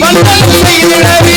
வந்தனம் செய்திடவே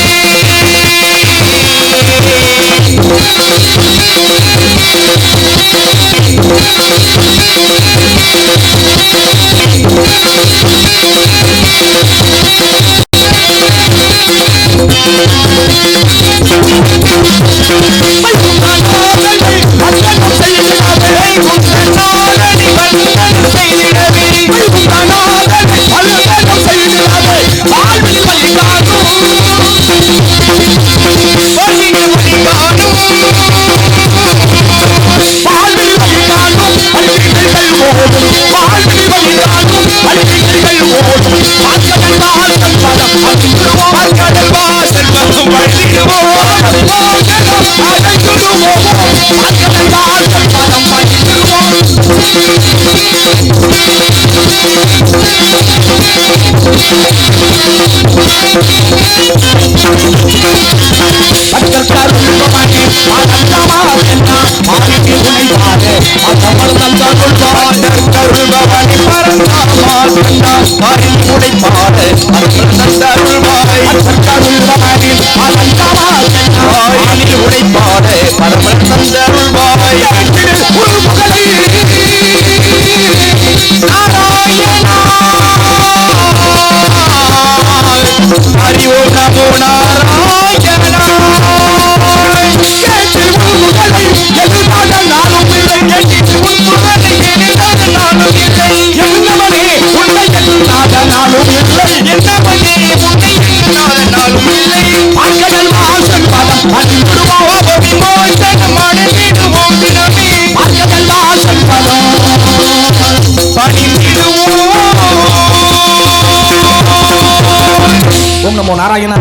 நமோ நாராயண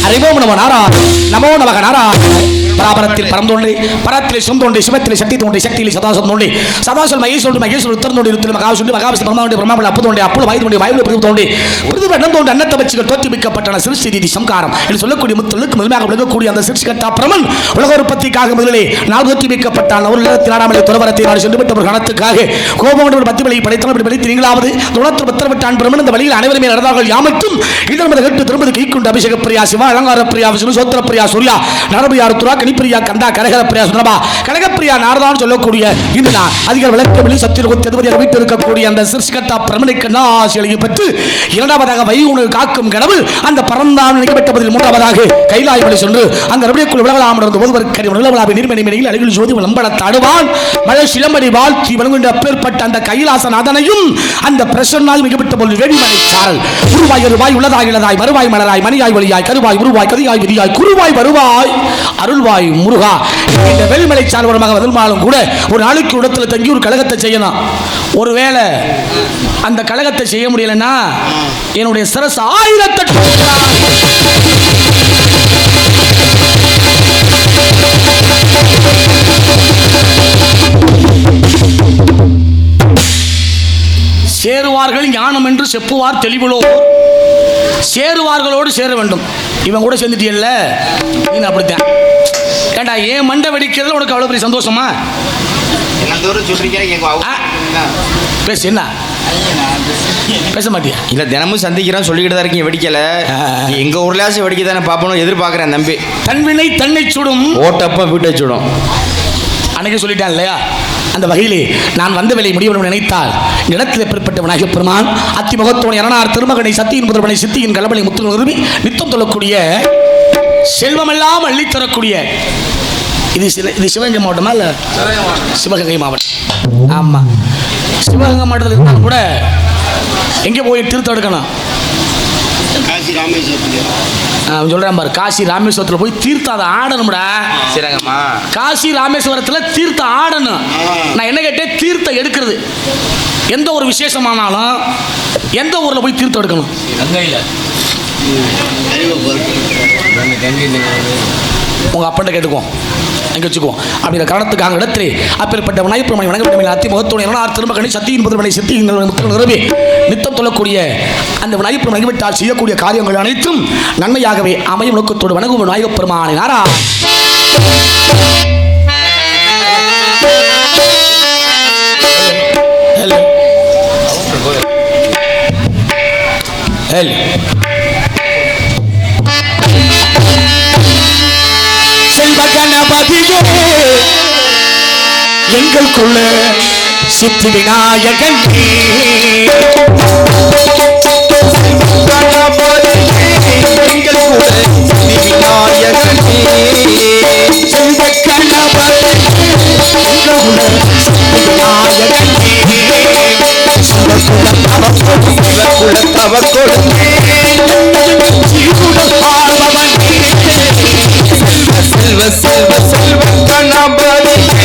அறிவோம் நமோ நாராயண நமோ நமக நாராயண பராபரத்தில் பரந்தோண்டி பரத்தில் சுந்தோண்டி சிவத்தில் சக்தி தோண்டி சக்தியில் சதாசம் தோண்டி சதாசல் மகேஸ்வரன் மகேஸ்வரன் உத்தரந்தோண்டி இருத்தில் மகாசுண்டி மகாவிஷ்ணு பிரம்மாண்டி பிரம்மாண்டி அப்பு தோண்டி அப்போ வாயு தோண்டி வாயு பிரிவு தோண்டி பிரிவு எண்ணம் தோண்டி அன்னத்தை வச்சுகள் தோற்றுவிக்கப்பட்டன சிருஷ்டி ரீதி சம்காரம் என்று சொல்லக்கூடிய முத்தலுக்கு முதலாக விளங்கக்கூடிய அந்த சிருஷ்டிகர்த்தா பிரமன் உலக உற்பத்திக்காக முதலிலே நாள் தோற்றுவிக்கப்பட்டான் ஒரு நிலத்தில் ஆடாமலை துறவரத்தை நாடு சென்று விட்ட ஒரு கணத்துக்காக கோபம் பத்து வழி படைத்தவன் படைத்து நீங்களாவது துணத்து பத்திரவிட்டான் பிரமன் இந்த வழியில் அனைவருமே நடந்தார்கள் யாமற்றும் இதன் கேட்டு திரும்பது கைக்குண்டு அபிஷேக பிரியா சிவா அலங்கார பிரியா விஷ்ணு சோத்திர பிரியா சூர்யா நரபியா ருத்ரா கனிப்பிரியா கந்தா கரகர பிரியா சுந்தரபா கனகப்பிரியா நாரதான் சொல்லக்கூடிய இந்த அதிகார விளக்கவெளி சத்தியலோக திருவதியாக வீட்டு இருக்கக்கூடிய அந்த சிருஷ்டிகர்த்தா பிரமனுக்கு ஆசியை பெற்று இரண்டாவதாக வைகுணு காக்கும் கடவுள் அந்த பரந்தான் நிகழ்பட்டதில் மூன்றாவதாக கைலாய வழி சென்று அந்த ரபியக்குள் விளவலாம் இருந்து ஒருவர் கறி நிலவலாவை நீர்மணி மணியில் அருகில் ஜோதி விளம்பட தடுவான் மழை சிலம்படி வாழ்த்தி வழங்குகின்ற அப்பேற்பட்ட அந்த கைலாசநாதனையும் அந்த பிரசன்னால் மிகப்பட்ட போது வேடிமலை சாரல் உருவாய் வருவாய் உள்ளதாய் இளதாய் வருவாய் மலராய் மணியாய் ஒளியாய் கருவாய் உருவாய் கதியாய் விதியாய் குருவாய் வருவாய் அருள்வாய் முருகா இந்த வேலிமலை சார்வரமாக வந்தாலும் கூட ஒரு நாளைக்கு இடத்துல தங்கி ஒரு கழகத்தை செய்யணும். ஒருவேளை அந்த கழகத்தை செய்ய முடியலன்னா என்னுடைய சிரசு 1008 சேருவார்கள் ஞானம் என்று செப்புவார் தெளிவுளோ சேருவார்களோடு சேர வேண்டும். இவன் கூட சேர்ந்துட்டியல்ல நீ அப்படித்தான். ஏண்டா ஏன் மண்டை வெடிக்கிறதுல உனக்கு அவ்வளோ பெரிய சந்தோஷமா? பேசு என்ன பேச மாட்டியா? இல்லை தினமும் சந்திக்கிறோம் சொல்லிக்கிட்டு தான் இருக்கீங்க வெடிக்கலை. எங்கள் ஊர்லாச்சும் வெடிக்க தானே பார்ப்பணும் எதிர்பார்க்குறேன் தம்பி. தன்வினை தன்னை சுடும் ஓட்டப்ப வீட்டை சுடும் அன்னைக்கு சொல்லிட்டான் இல்லையா? அந்த வகையிலே நான் வந்த வேலை முடிவு நினைத்தால் இடத்தில் பெறப்பட்ட விநாயகப் பெருமான் அத்திமுகத்தோன் இரணார் திருமகனை சத்தியின் முதல்வனை சித்தியின் கலபலை முத்து நிறுவி நித்தம் சொல்லக்கூடிய செல்வமெல்லாம் அள்ளித்தரக்கூடிய இது சிவகங்கை மாவட்டமா இல்லை? சிவகங்கை மாவட்டம். ஆமாம், சிவகங்கை மாவட்டத்தில் இருந்தாலும் கூட எங்கே போய் தீர்த்தம் எடுக்கணும்? சொல்றேன் பாரு, காசி ராமேஸ்வரத்தில் போய் தீர்த்தம் அதை ஆடணும்டா. சரிங்கம்மா, காசி ராமேஸ்வரத்தில் தீர்த்தம் ஆடணும். நான் என்ன கேட்டேன், தீர்த்தம் எடுக்கிறது எந்த ஒரு விசேஷமானாலும் எந்த ஊரில் போய் தீர்த்தம் எடுக்கணும்? உங்கள் அப்பன்ட்ட கேட்டுக்குவோம், அங்கே வச்சுக்குவோம். அப்படிங்கிற காரணத்துக்காக இடத்திலே அப்பேற்பட்ட விநாயகப்பெருமானை வணங்கப்பட்ட அத்தி முகத்தோடு இரணார் திருமகனை சத்தியின் முதல்வனை சித்தியின் நிறுவி நித்தம் சொல்லக்கூடிய அந்த விநாயகப்பெருமானை வழிபட்டால் செய்யக்கூடிய காரியங்கள் அனைத்தும் நன்மையாகவே அமையும் நோக்கத்தோடு வணங்கும் விநாயகப்பெருமானை நாரா. செல்வ கணபதியே எங்களுக்குள்ள சித்தி விநாயகன் செல்வ கணபதி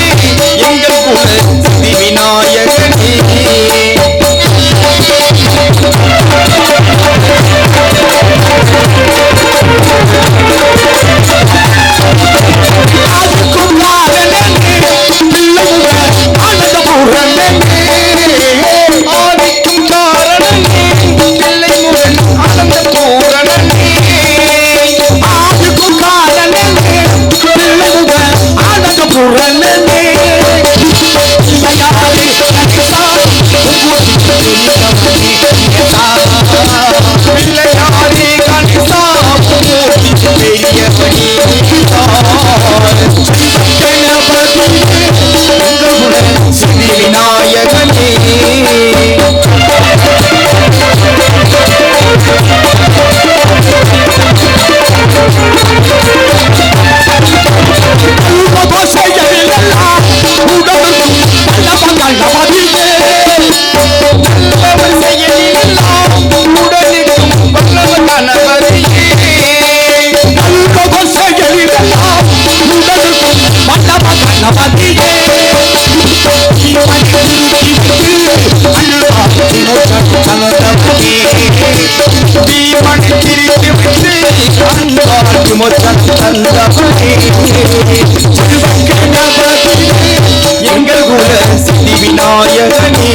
எங்கள் குல சித்தி விநாயகனே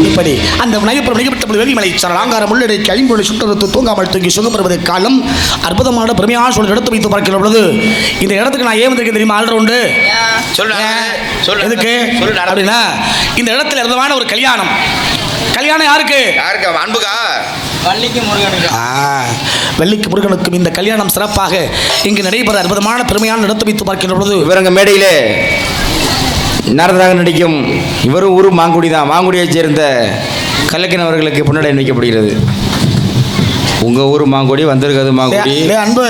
இப்படி அந்த வெளிமலை ஆங்காரம் உள்ளடக்கி ஐம்பொழி சுற்றத்து தூங்காமல் தூங்கி சுகப்படுவது காலம் அற்புதமான பெருமையான சூழல் எடுத்து வைத்து பார்க்கிற பொழுது இந்த இடத்துக்கு நான் ஏன் வந்திருக்கேன் தெரியுமா? ஆல்ரவுண்டு எதுக்கு அப்படின்னா இந்த இடத்துல அற்புதமான ஒரு கல்யாணம். கல்யாணம் யாருக்கு? அன்புகா வெள்ளிக்கு முருகனுக்கும் இந்த கல்யாணம் சிறப்பாக இங்கு நடைபெற அற்புதமான பெருமையான நடத்தி வைத்து பார்க்கின்ற பொழுது இவரங்க மேடையிலே நாரதராக நடிக்கும் இவரும் ஊர் மாங்குடி தான். மாங்குடியைச் சேர்ந்த கலக்கின் அவர்களுக்கு பொன்னடை வைக்கப்படுகிறது. உங்கள் ஊர் மாங்குடி வந்திருக்காது மாங்குடி. அன்பு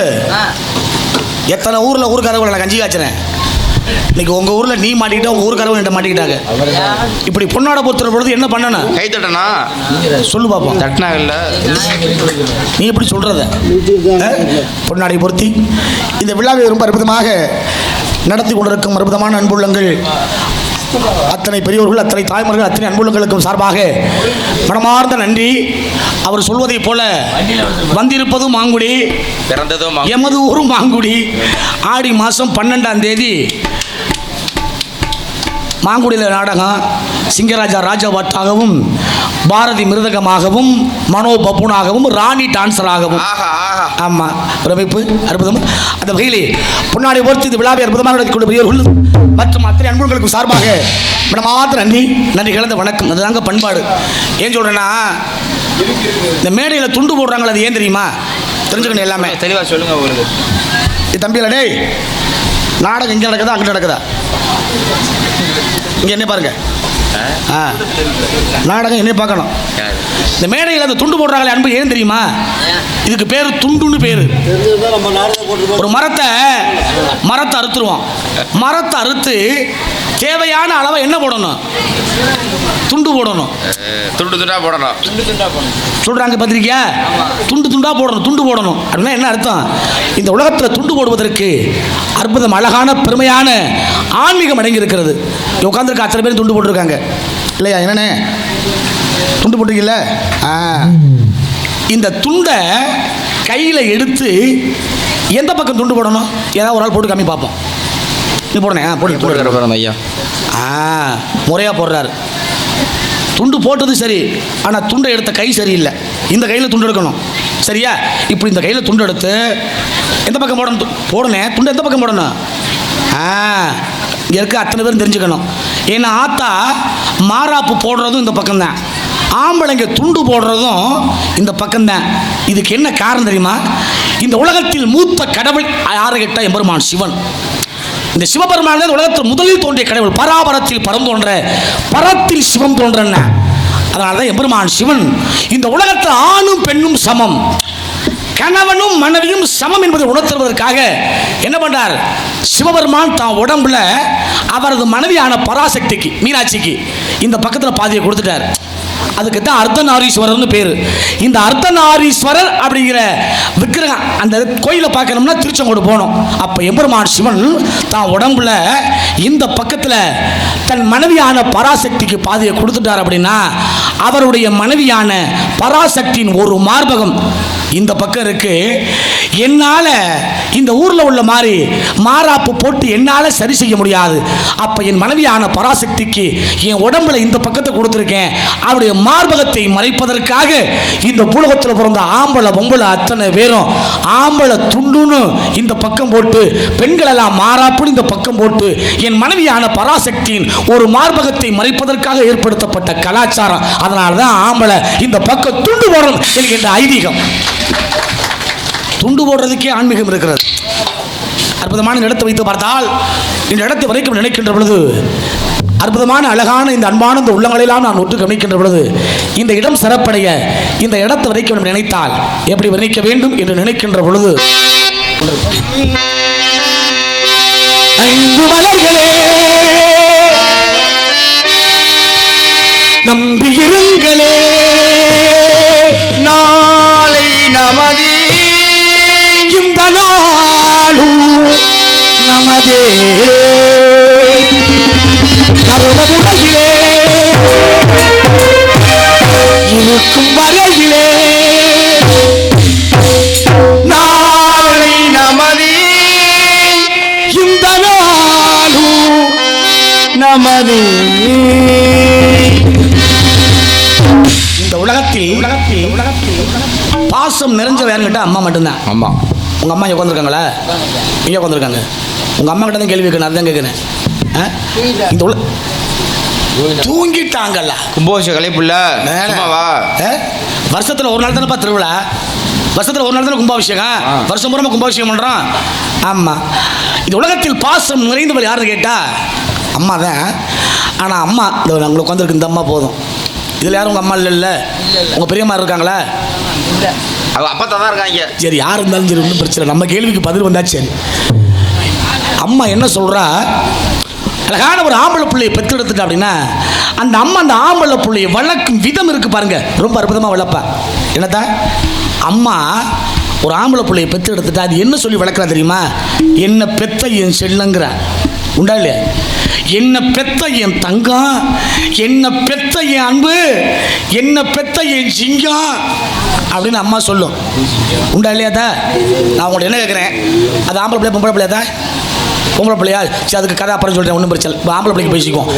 எத்தனை ஊரில் ஊருக்காரவங்களை நான் கஞ்சி காய்ச்சினேன். இன்னைக்கு உங்க ஊர்ல நீ மாட்டிக்கிட்ட உங்க ஊருக்காரவங்க கிட்ட மாட்டிக்கிட்டாங்க. இப்படி பொன்னாட பொறுத்துற பொழுது என்ன பண்ணணும்? கை தட்டனா சொல்லு பாப்போம். தட்டினாங்கல்ல நீ எப்படி சொல்றத? பொன்னாடை பொருத்தி இந்த விழாவை ரொம்ப அற்புதமாக நடத்தி கொண்டிருக்கும் அற்புதமான அன்புள்ளங்கள் அத்தனை பெரியோர்கள், அத்தனை தாய்மார்கள், அத்தனை அன்புள்ளங்களுக்கும் சார்பாக மனமார்ந்த நன்றி. அவர் சொல்வதை போல வந்திருப்பதும் மாங்குடி, பிறந்ததும் எமது ஊரும் மாங்குடி. ஆடி மாதம் 12ஆம் தேதி மாங்குடியில் நாடகம். சிங்கராஜா ராஜபாட்டாகவும், பாரதி மிருதகமாகவும், மனோ பப்புனாகவும், ராணி டான்சராகவும். ஆமாம், ஒரு அமைப்பு அற்புதம். அந்த வகையிலே பொன்னாடி போர்த்து இந்த விழாவை அற்புதமாக நடத்திக்கொண்டு பெரியவர்கள் மற்றும் அத்தனை அன்புகளுக்கு சார்பாக மாத்திர நன்றி நன்றி கலந்த வணக்கம். அதுதாங்க பண்பாடு. ஏன் சொல்கிறேன்னா, இந்த மேடையில் துண்டு போடுறாங்களே, அது ஏன் தெரியுமா? தெரிஞ்சுக்கணும் எல்லாமே. தெளிவாக சொல்லுங்க. உங்களுக்கு தம்பியில் டேய், நாடகம் இங்கே நடக்குதா அங்கே நடக்குதா? இங்கே என்ன பாருங்க, நாடகம் என்ன பார்க்கணும். இந்த மேடையில் அந்த துண்டு போடுறாங்களே அன்பு ஏன் தெரியுமா? இதுக்கு பேர் துண்டுன்னு பேர். ஒரு மரத்தை அறுத்துருவோம். மரத்தை அறுத்து தேவையான அளவை என்ன போடணும்? துண்டு போடணும். துண்டா போடணும் சொல்றாங்க பத்திரிக்கையா? துண்டா போடணும். துண்டு போடணும் அப்படின்னா என்ன அர்த்தம்? இந்த உலகத்தில் துண்டு போடுவதற்கு அற்புதம், அழகான, பெருமையான ஆன்மீகம் அடங்கி இருக்கிறது. உட்காந்துருக்க அத்தனை பேர் துண்டு போட்டிருக்காங்க இல்லையா? என்னண்ணே துண்டு போட்டிருக்கீல்ல? இந்த துண்டை கையில் எடுத்து எந்த பக்கம் துண்டு போடணும்? ஏதாவது ஒரு ஆள் போட்டு காமி பார்ப்போம். நீ போடணும். போட்டு ஐயா முறையாக போடுறாரு. துண்டு போட்டது சரி, ஆனால் துண்டை எடுத்த கை சரியில்லை. இந்த கையில் துண்டு எடுக்கணும் சரியா? இப்படி இந்த கையில் துண்டு எடுத்து எந்த பக்கம் போடணும்? போடணும். துண்டு எந்த பக்கம் போடணும்? இங்கே இருக்க அத்தனை பேரும் தெரிஞ்சுக்கணும். ஏன்னா ஆத்தா மாறாப்பு போடுறதும் இந்த பக்கம்தான், ஆம்பளைங்க துண்டு போடுறதும் இந்த பக்கம்தான். இதுக்கு என்ன காரணம் தெரியுமா? இந்த உலகத்தில் மூத்த கடவுள் யாரை கேட்டால் எம்பெருமான் சிவன். இந்த சிவபெருமான் தான் உலகத்தில் முதலில் தோன்றிய கடவுள். பராபரத்தில் பரம் தோன்ற, பரத்தில் சிவம் தோன்றன. அதனால தான் எம்பெருமான் சிவன் இந்த உலகத்தில் ஆணும் பெண்ணும் சமம், கணவனும் மனைவியும் சமம் என்பதை உணர்த்துவதற்காக என்ன பண்றார்? சிவபெருமான் தான் உடம்புல அவரது மனைவியான பராசக்திக்கு, மீனாட்சிக்கு இந்த பக்கத்தில் பாதியை கொடுத்துட்டார். அதுக்கு தான் அர்த்தநாரீஸ்வரர்னு பேர். இந்த அர்த்தநாரீஸ்வரர் அப்படிங்கிற விக்கிரகம் அந்த கோயிலை பார்க்கணும்னா திருச்செங்கோடு போகணும். அப்போ எம்பெருமான் சிவன் தான் உடம்புல இந்த பக்கத்தில் தன் மனைவியான பராசக்திக்கு பாதியை கொடுத்துட்டார். அப்படின்னா அவருடைய மனைவியான பராசக்தியின் ஒரு மார்பகம் இந்த பக்கம் இருக்கு. என்னால் இந்த ஊரில் உள்ள மாதிரி மாறாப்பு போட்டு என்னால் சரி செய்ய முடியாது. அப்போ என் மனைவியான பராசக்திக்கு என் உடம்புல இந்த பக்கத்தை கொடுத்துருக்கேன். அவருடைய மார்பகத்தை மறைப்பதற்காக இந்த பூலகத்தில் பிறந்த ஆம்பளை பொம்பளை அத்தனை பேரும் ஆம்பளை துண்டுன்னு இந்த பக்கம் போட்டு, பெண்கள் எல்லாம் மாறாப்புன்னு இந்த பக்கம் போட்டு என் மனைவியான பராசக்தியின் ஒரு மார்பகத்தை மறைப்பதற்காக ஏற்படுத்தப்பட்ட கலாச்சாரம். அதனால தான் ஆம்பளை இந்த பக்கம் துண்டு போடணும் என்கின்ற ஐதீகம். துண்டு போடுறதுக்கே ஆன்மீகம் இருக்கிறது. அற்புதமான இடத்தை வைத்து பார்த்தால் இந்த இடத்தை வரைக்கும் நினைக்கின்ற பொழுது அற்புதமான அழகான இந்த அன்பான இந்த உள்ளங்களெல்லாம் நான் ஒன்று கவனிக்கின்ற பொழுது இந்த இடம் சிறப்படைய இந்த இடத்தை வரைக்கும் நினைத்தால் எப்படி வர்ணிக்க வேண்டும் என்று நினைக்கின்ற பொழுது ஐந்து மலர்களே நம்பியிருங்களே நாளை நமதே இந்த நாளும் நமதே சர்வமுறையிலே இருக்கும் வரையிலே நாளை நமதே இந்த நாளும் நமதே. இந்த உலகத்தில் பாசம் நிறைஞ்ச யாருக்கிட்ட அம்மா மட்டும்தான். ஆமாம். உங்கள் அம்மா இங்கே உட்காந்துருக்காங்களா? இங்கே உட்காந்துருக்காங்க. உங்கள் அம்மா கிட்ட தான் கேள்வி கேட்கணும். அதுதான் கேட்குறேன். இந்த தூங்கிட்டாங்கல்ல. கும்பாபிஷேக கலைப்புள்ள வா. வருஷத்தில் ஒரு நாள் தானேப்பா திருவிழா. வருஷத்தில் ஒரு நாள் தானே கும்பாபிஷேகம். வருஷம் பூரா கும்பாபிஷேகம் பண்ணுறோம். ஆமாம். இந்த உலகத்தில் பாசம் நிறைந்தவள் யாருன்னு கேட்டால் அம்மா தான். ஆனால் அம்மா இந்த உங்களுக்கு உட்காந்துருக்கு இந்த அம்மா போதும். இதில் யாரும் உங்கள் அம்மா இல்லை? உங்கள் பெரியம்மா இருக்காங்களா? அவங்க அப்பா தான் இருக்காங்க. சரி, யார் இருந்தாலும் சரி, ஒன்றும் பிரச்சனை. நம்ம கேள்விக்கு பதில் வந்தாச்சு. சரி, அம்மா என்ன சொல்கிறா? அழகான ஒரு ஆம்பளை பிள்ளையை பெற்றெடுத்துட்டா அப்படின்னா அந்த அம்மா அந்த ஆம்பளை பிள்ளையை வளர்க்கும் விதம் இருக்குது பாருங்க, ரொம்ப அற்புதமாக வளர்ப்பா. என்னத்தான் அம்மா ஒரு ஆம்பளை பிள்ளையை பெற்றெடுத்துட்டா அது என்ன சொல்லி வளர்க்குறா தெரியுமா? என்ன பெத்த என் செல்லுங்கிறா. உண்டா இல்லையா? என்ன பெத்த என் தங்கம், என்ன பெத்த என் அன்பு, என்ன பெத்த என் சிங்கம் அப்படின்னு அம்மா சொல்லும். உண்டா இல்லையாதா? நான் உங்கள்ட்ட என்ன கேட்குறேன், அது ஆம்பளை பிள்ளையா பொம்பளை பிள்ளையாதா? பொம்பளை பிள்ளையா? சரி, அதுக்கு கதை அப்புறம் சொல்கிறேன், ஒன்றும் பிரச்சனை. இப்போ ஆம்பளை பிள்ளைக்கு பேசிக்குவோம்.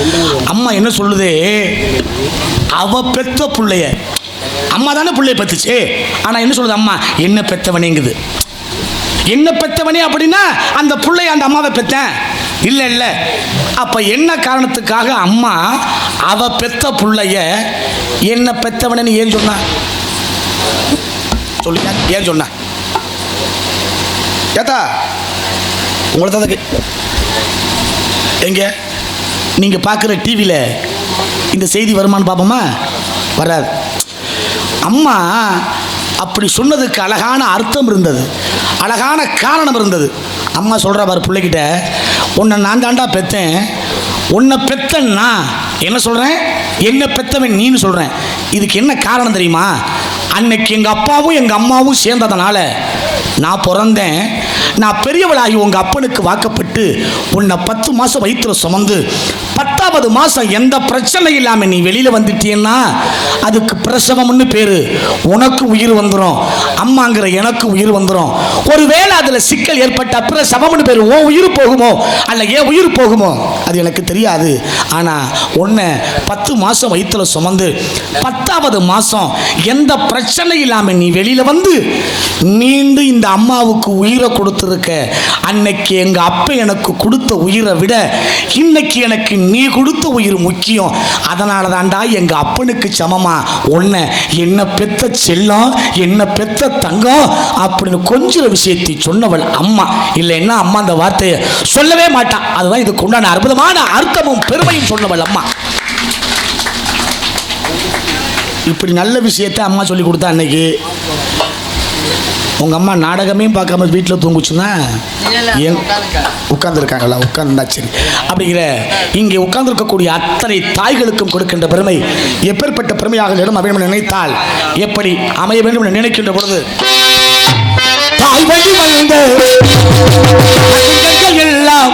அம்மா என்ன சொல்லுது? அவ பெத்த பிள்ளைய, அம்மா தானே பிள்ளைய பெற்றுச்சு. ஆனால் என்ன சொல்லுது அம்மா? என்ன பெத்தவனேங்குது. என்ன பெத்தவனே அப்படின்னா அந்த பிள்ளைய அந்த அம்மாவை பெற்றேன் இல்லை இல்லை. அப்போ என்ன காரணத்துக்காக அம்மா அவ பெத்த பிள்ளைய என்ன பெத்தவனு ஏன் சொன்னா? சொல்லுங்க, ஏன் சொன்னா? ஏத்தா உங்களுக்கு எங்க நீங்கள் பார்க்குற டிவியில் இந்த செய்தி வருமானு பார்ப்போமா? வராது. அம்மா அப்படி சொன்னதுக்கு அழகான அர்த்தம் இருந்தது, அழகான காரணம் இருந்தது. அம்மா சொல்கிற பாரு பிள்ளைகிட்ட, உன்னை நான் தாண்டா பெற்றேன், உன்னை பெத்தன்னா என்ன சொல்கிறேன், என்ன பெத்தவன் நீன்னு சொல்கிறேன். இதுக்கு என்ன காரணம் தெரியுமா? அன்னைக்கு எங்கள் அப்பாவும் எங்கள் அம்மாவும் சேர்ந்ததுனால நான் பிறந்தேன். நான் பெரியவளாகி உங்கள் அப்பனுக்கு வாக்கப்பட்டு உன்னை 10 மாதம் வயிற்றில் சுமந்து 10வது மாதம் எந்த பிரச்சனை இல்லாமல் நீ வெளியில் வந்துட்டீன்னா அதுக்கு பிரசவம்னு பேர். உனக்கு உயிர் வந்துடும், அம்மாங்கிற எனக்கு உயிர் வந்துடும். ஒருவேளை அதில் சிக்கல் ஏற்பட்ட பிரசவம்னு பேர். ஓ உயிர் போகுமோ அல்ல ஏன் உயிர் போகுமோ அது எனக்கு தெரியாது. ஆனால் உன்னை 10 மாதம் வயிற்றில் சுமந்து 10வது மாதம் எந்த பிரச்சனை இல்லாமல் நீ வெளியில் வந்து மீண்டும் இந்த அம்மாவுக்கு உயிரை கொடுத்துருக்க. அன்னைக்கு எங்கள் அப்பா எனக்கு கொடுத்த உயிரை விட இன்னைக்கு எனக்கு நீ கொடுத்த உயிர் முக்கியம். அதனால தாண்டா எங்கள் அப்பனுக்கு சமமா ஒன்றை என்ன பெத்த செல்லம், என்ன பெத்த தங்கம் அப்படின்னு கொஞ்சம் விஷயத்தை சொன்னவள் அம்மா. இல்லைன்னா அம்மா அந்த வார்த்தையை சொல்லவே மாட்டான். அதுதான் இதுக்கு உண்டான அற்புதமான அர்த்தமும் பெருமையும் சொன்னவள் அம்மா. இப்படி நல்ல விஷயத்தை அம்மா சொல்லி கொடுத்தா அன்னைக்கு உங்கள் அம்மா நாடகமே பார்க்காம வீட்டில் தூங்குச்சுன்னா உட்கார்ந்துருக்காங்களா? உட்கார்ந்தா சரி. அப்படிங்கிற இங்கே உட்கார்ந்துருக்கக்கூடிய அத்தனை தாய்களுக்கும் கொடுக்கின்ற பெருமை எப்பேற்பட்ட பெருமையாக இடம் அமையும் நினைத்தால் எப்படி அமைய வேண்டும் என்று நினைக்கின்ற பொழுது தாய் வழி வந்த எல்லாம்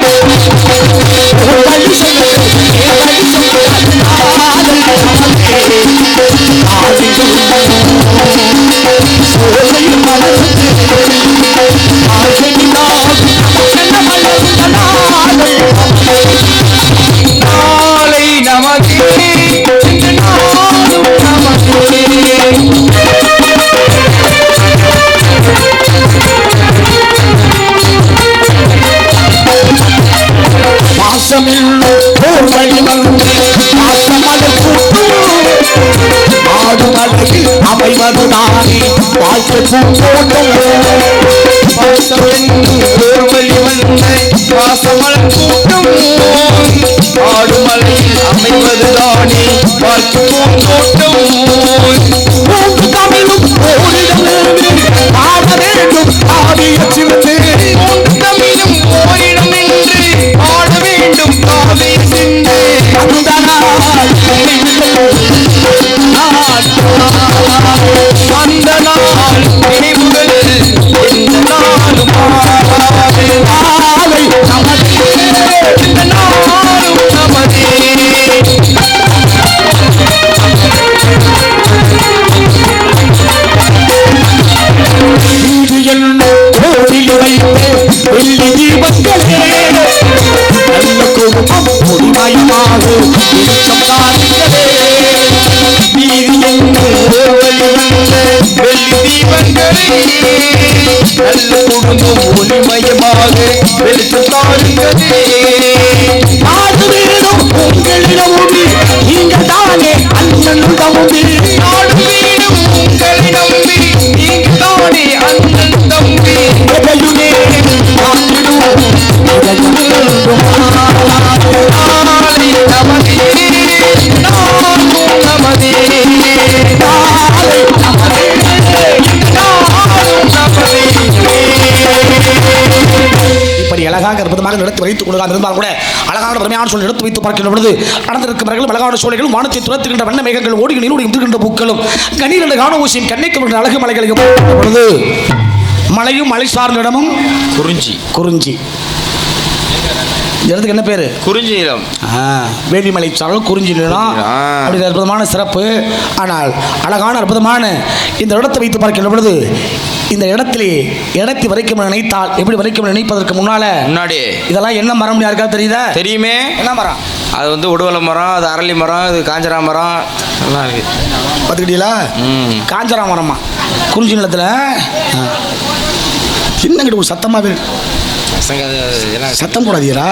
அமைவதுதானே வாழ்க்கை பூந்தோட்டம். பாசமலர் கூட்டம் ஆடுமலையில் அமைவதுதானே வாழ்க்கை பூந்தோட்டம். மூன்று தமிழும் ஓரிடமிருந்து ஆட வேண்டும் ஆடிய சிந்து. மூன்று தமிழும் ஓரிடமின்று ஆட வேண்டும் ஆடிய சிந்து. அந்த நாள் அந்த நாள் நினைவுகள் எந்த நாளும் ஆலை நமதே, எந்த நாளும் நமதே. இன்று என்ன கோவில் வைத்து வெள்ளி தீபங்களே நல்ல குடும்பம் முடிமயமாக வெளிச்சம் தாருங்களே. வீதி வெள்ளி தீபங்களே நல்ல குடும்பம் ஒளிமயமாக வெளிச்சம் தாருங்களே. நாடு வீடும் உங்களிடம் உண்டு, நீங்கள் தானே அண்ணன் தம்பி. நாடு வீடும் உங்களை நம்பி, நீங்கள் தானே அண்ணன் தம்பி. எதையுமே காத்திடுவோம், நாளை நமதே, நாளும் நமதே, நாளை நமதே, நாளும் நமதே. இப்படி அழகாக அற்புதமாக நடத்தி வைத்துக் கொள்ளாது இருந்தால் கூட அழகான பெருமையான சூழல் எடுத்து வைத்து பார்க்கின்ற பொழுது நடந்திருக்கிறவர்கள் அழகான சூழல்களும் வானத்தை துரத்துகின்ற வண்ண மேகங்கள் ஓடி நீரோடி முதுகின்ற பூக்களும் கண்ணீர் காண ஊசியும் கண்ணைக்கு அழகு மலைகளையும் பொழுது மலையும் மலை சார்ந்த இடமும் குறிஞ்சி. இந்த இடத்துக்கு என்ன பேர்? குறிஞ்சி நிலம். வேலிமலை சாரல் குறிஞ்சி நிலம். அப்படி அற்புதமான சிறப்பு. ஆனால் அழகான அற்புதமான இந்த இடத்தை வைத்து பார்க்கின்ற பொழுது இந்த இடத்தை வரைக்கும் நினைத்தால் எப்படி வரைக்கும் நினைப்பதற்கு முன்னாடி இதெல்லாம் என்ன மரம் யாருக்கா தெரியுதா? தெரியுமே. என்ன மரம்? அது வந்து உடுவலை மரம், அது அரளி மரம், அது காஞ்சரா மரம் எல்லாம் இருக்கு. பார்த்துக்கிட்டீங்களா? காஞ்சரா மரமா குறிஞ்சி நிலத்தில் சின்னங்கிட்ட ஒரு சத்தமாக சத்தம் போடாதீரா?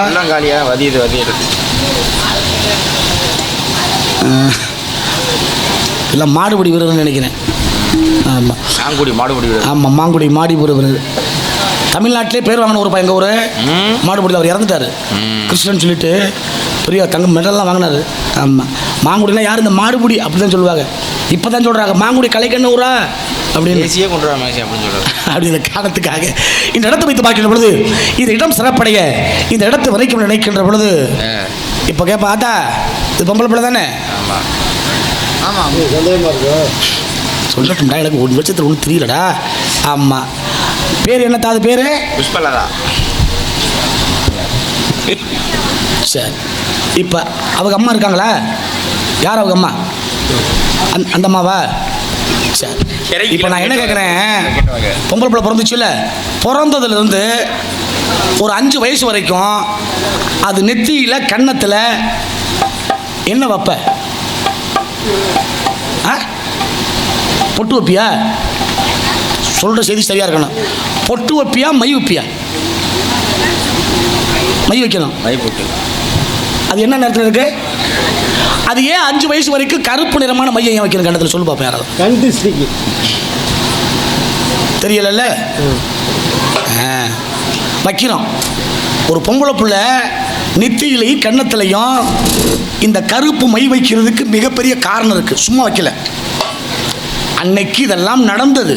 இல்லை மாடுபிடி வீரர்னு நினைக்கிறேன். ஆமாம், மாங்குடி மாடி வீரர். தமிழ்நாட்டிலே பேர் வாங்கின ஒரு பையன் ஒரு மாடுபிடி, அவர் இறந்துட்டார். கிருஷ்ணன் சொல்லிட்டு பெரிய தங்க மெடல்லாம் வாங்கினாரு. ஆமாம், மாங்குடினா யார்? இந்த மாடுபுடி அப்படி தான் சொல்லுவாங்க. இப்போ தான் சொல்கிறாங்க மாங்குடி கலைக்கண்ண ஊரா அப்படின்னு ஏசியே கொண்டு வர மேசி அப்படின்னு சொல்கிறாங்க. அப்படி இந்த காரணத்துக்காக இந்த இடத்தை வைத்து பார்க்கின்ற பொழுது இந்த இடம் சிறப்படைய இந்த இடத்தை வரைக்கும் நினைக்கின்ற பொழுது இப்போ கேட்பா ஆத்தா இது பொம்பளை பிள்ளை தானே? ஆமாம் சொல்லட்டும்டா, எனக்கு ஒரு வருஷத்தில் ஒன்றும் தெரியலடா. ஆமாம், பேர் என்னத்தா? அது பேர் புஷ்பலதா. சரி, இப்போ அவங்க அம்மா இருக்காங்களா? யார் அவங்க அம்மா? அந்த அம்மாவா? சரி, இப்போ நான் என்ன கேட்குறேன், பொம்பளை பிள்ளை பிறந்துச்சுல்ல, பிறந்ததுலேருந்து ஒரு 5 வயசு வரைக்கும் அது நெத்தியில் கன்னத்தில் என்ன வைப்ப? பொட்டு வைப்பியா? சொல்கிற செய்தி சரியாக இருக்கணும். பொட்டு வைப்பியா மை வைப்பியா? மை வைக்கணும். மை போட்டு அது என்ன நேரத்தில் இருக்கு? அது ஏன் 5 வயசு வரைக்கும் கருப்பு நிறமான மையை ஏன் வைக்கணும் கண்டத்தில்? சொல்லு பார்ப்பேன். யாராவது கண் திருஷ்டிக்கு தெரியல வைக்கிறோம். ஒரு பொம்பளை பிள்ளை நெத்தியிலையும் கன்னத்திலையும் இந்த கருப்பு மை வைக்கிறதுக்கு மிகப்பெரிய காரணம் இருக்குது. சும்மா வைக்கல, அன்னைக்கு இதெல்லாம் நடந்தது.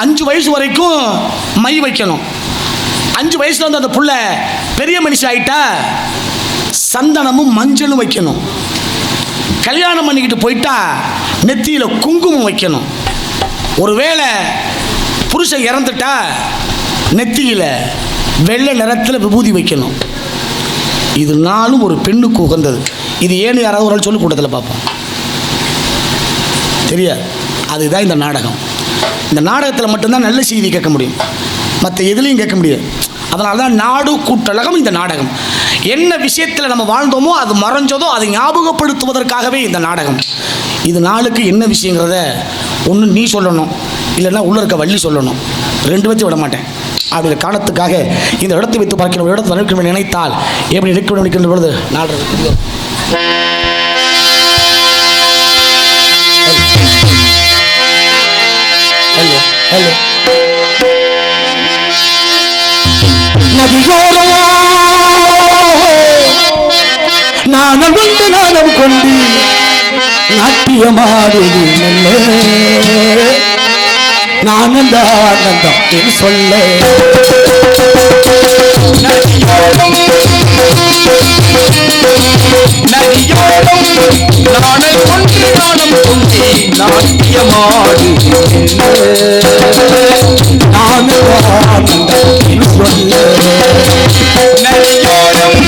5 வயசு வரைக்கும் மை வைக்கணும். 5 வயசுல வந்து அந்த புள்ள பெரிய மனுஷன் ஆயிட்டா சந்தனமும் மஞ்சளும் வைக்கணும். கல்யாணம் பண்ணிக்கிட்டு போயிட்டா நெத்தியில் குங்குமம் வைக்கணும். ஒருவேளை புருஷன் இறந்துட்டா நெத்தியில் வெள்ளை நிறத்தில் விபூதி வைக்கணும். இது நாளும் ஒரு பெண்ணுக்கு உகந்தது. இது ஏன்னு யாராவது ஒரு ஆள் சொல்லி கூட்டத்தில் பார்ப்போம். தெரியாது. அதுதான் இந்த நாடகம். இந்த நாடகத்தில் மட்டும்தான் நல்ல செய்தி கேட்க முடியும், மற்ற எதுலேயும் கேட்க முடியாது. அதனால தான் நாடு கூட்டழகம் இந்த நாடகம். என்ன விஷயத்தில் நம்ம வாழ்ந்தோமோ அது மறைஞ்சதோ அதை ஞாபகப்படுத்துவதற்காகவே இந்த நாடகம். இது நாளுக்கு என்ன விஷயங்கிறத ஒன்று நீ சொல்லணும், இல்லைன்னா உள்ளே இருக்க வள்ளி சொல்லணும். 2 வச்சு விட மாட்டேன். அப்படிங்கிற காரணத்துக்காக இந்த இடத்தை வைத்து பார்க்கிற ஒரு இடத்தை வளர்க்க நினைத்தால் எப்படி எடுக்க நினைக்கின்ற பொழுது 4 நதியோரோ நானும் கொண்டு நானும் கொண்டு நாட்டியமாடுது நல்ல நானந்த ஆனந்தம் என்று சொல்ல நதியோரம் நானும் கொண்டு நானும் கொண்டு நாட்டியமாடு நானந்த ஆனந்தம் என்று சொல்ல நதியோரம்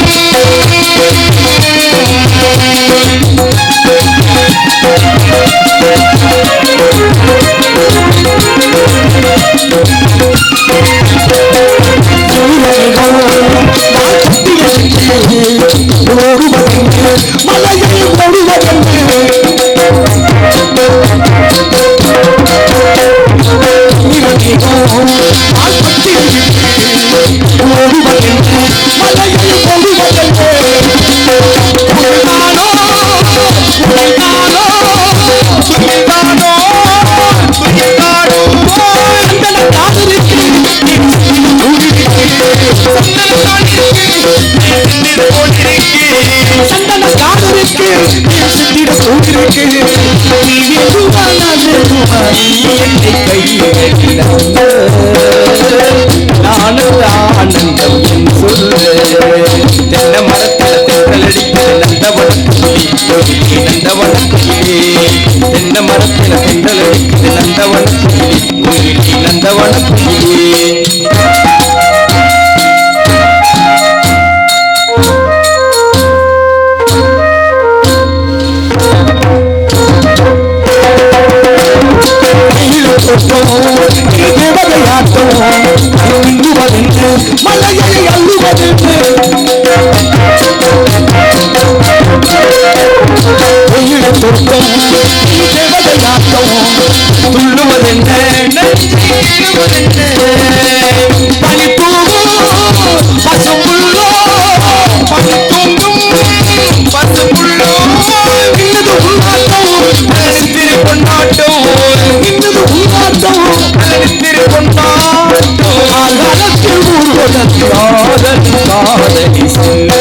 மலையை காதலி சொல்ல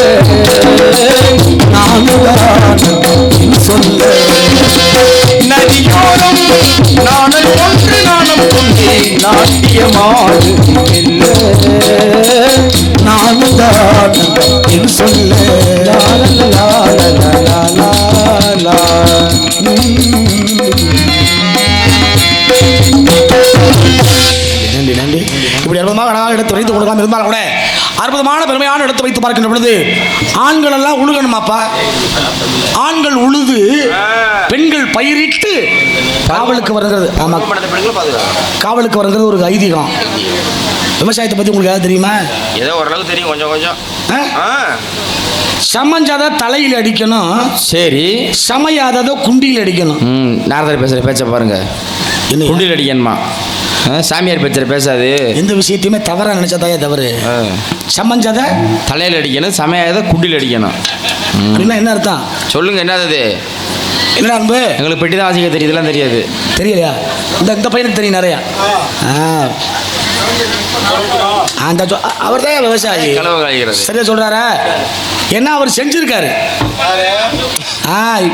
சொல்ல நதியோரம் நாணல் ஒன்று நாணம் கொண்டே நாட்டியமாடு நானும் தான் என் சொல்ல நன்றி நன்றி. இப்படி அற்புதமாக அழகாக எடுத்து வைத்து கொடுக்காம இருந்தாலும் கூட அற்புதமான பெருமையான எடுத்து வைத்து பார்க்கின்ற பொழுது ஆண்கள் எல்லாம் உழுகணுமாப்பா. ஆண்கள் உழுது பெண்கள் பயிரிட்டு காவலுக்கு வருகிறது. ஆமா, காவலுக்கு வருகிறது ஒரு ஐதீகம். விவசாயத்தை பத்தி உங்களுக்கு யாரும் தெரியுமா? ஏதோ ஓரளவுக்கு தெரியும், கொஞ்சம் கொஞ்சம். சமஞ்சாத தலையில் அடிக்கணும், சரி. சமையாதத குண்டியில் அடிக்கணும். நாரதர் பேசுகிற பேச்ச பாருங்க, குண்டியில் அடிக்கணுமா? சாமியார் பேச்சுற பேசாது. எந்த விஷயத்தையுமே தவறா நினைச்சதாயே தவறு. சமஞ்சாத தலையில் அடிக்கணும், சமையாத குண்டியில் அடிக்கணும் அப்படின்னா என்ன அர்த்தம் சொல்லுங்க? என்னது? என்ன அன்பு? எங்களுக்கு பெட்டி தான் வாசிக்க தெரியுது, இதெல்லாம் தெரியாது. தெரியலையா? இந்த பையனுக்கு தெரியும் நிறையா. அந்த அவர் தான் விவசாயி. சரியா சொல்றாரா? என்ன அவர் செஞ்சிருக்காரு.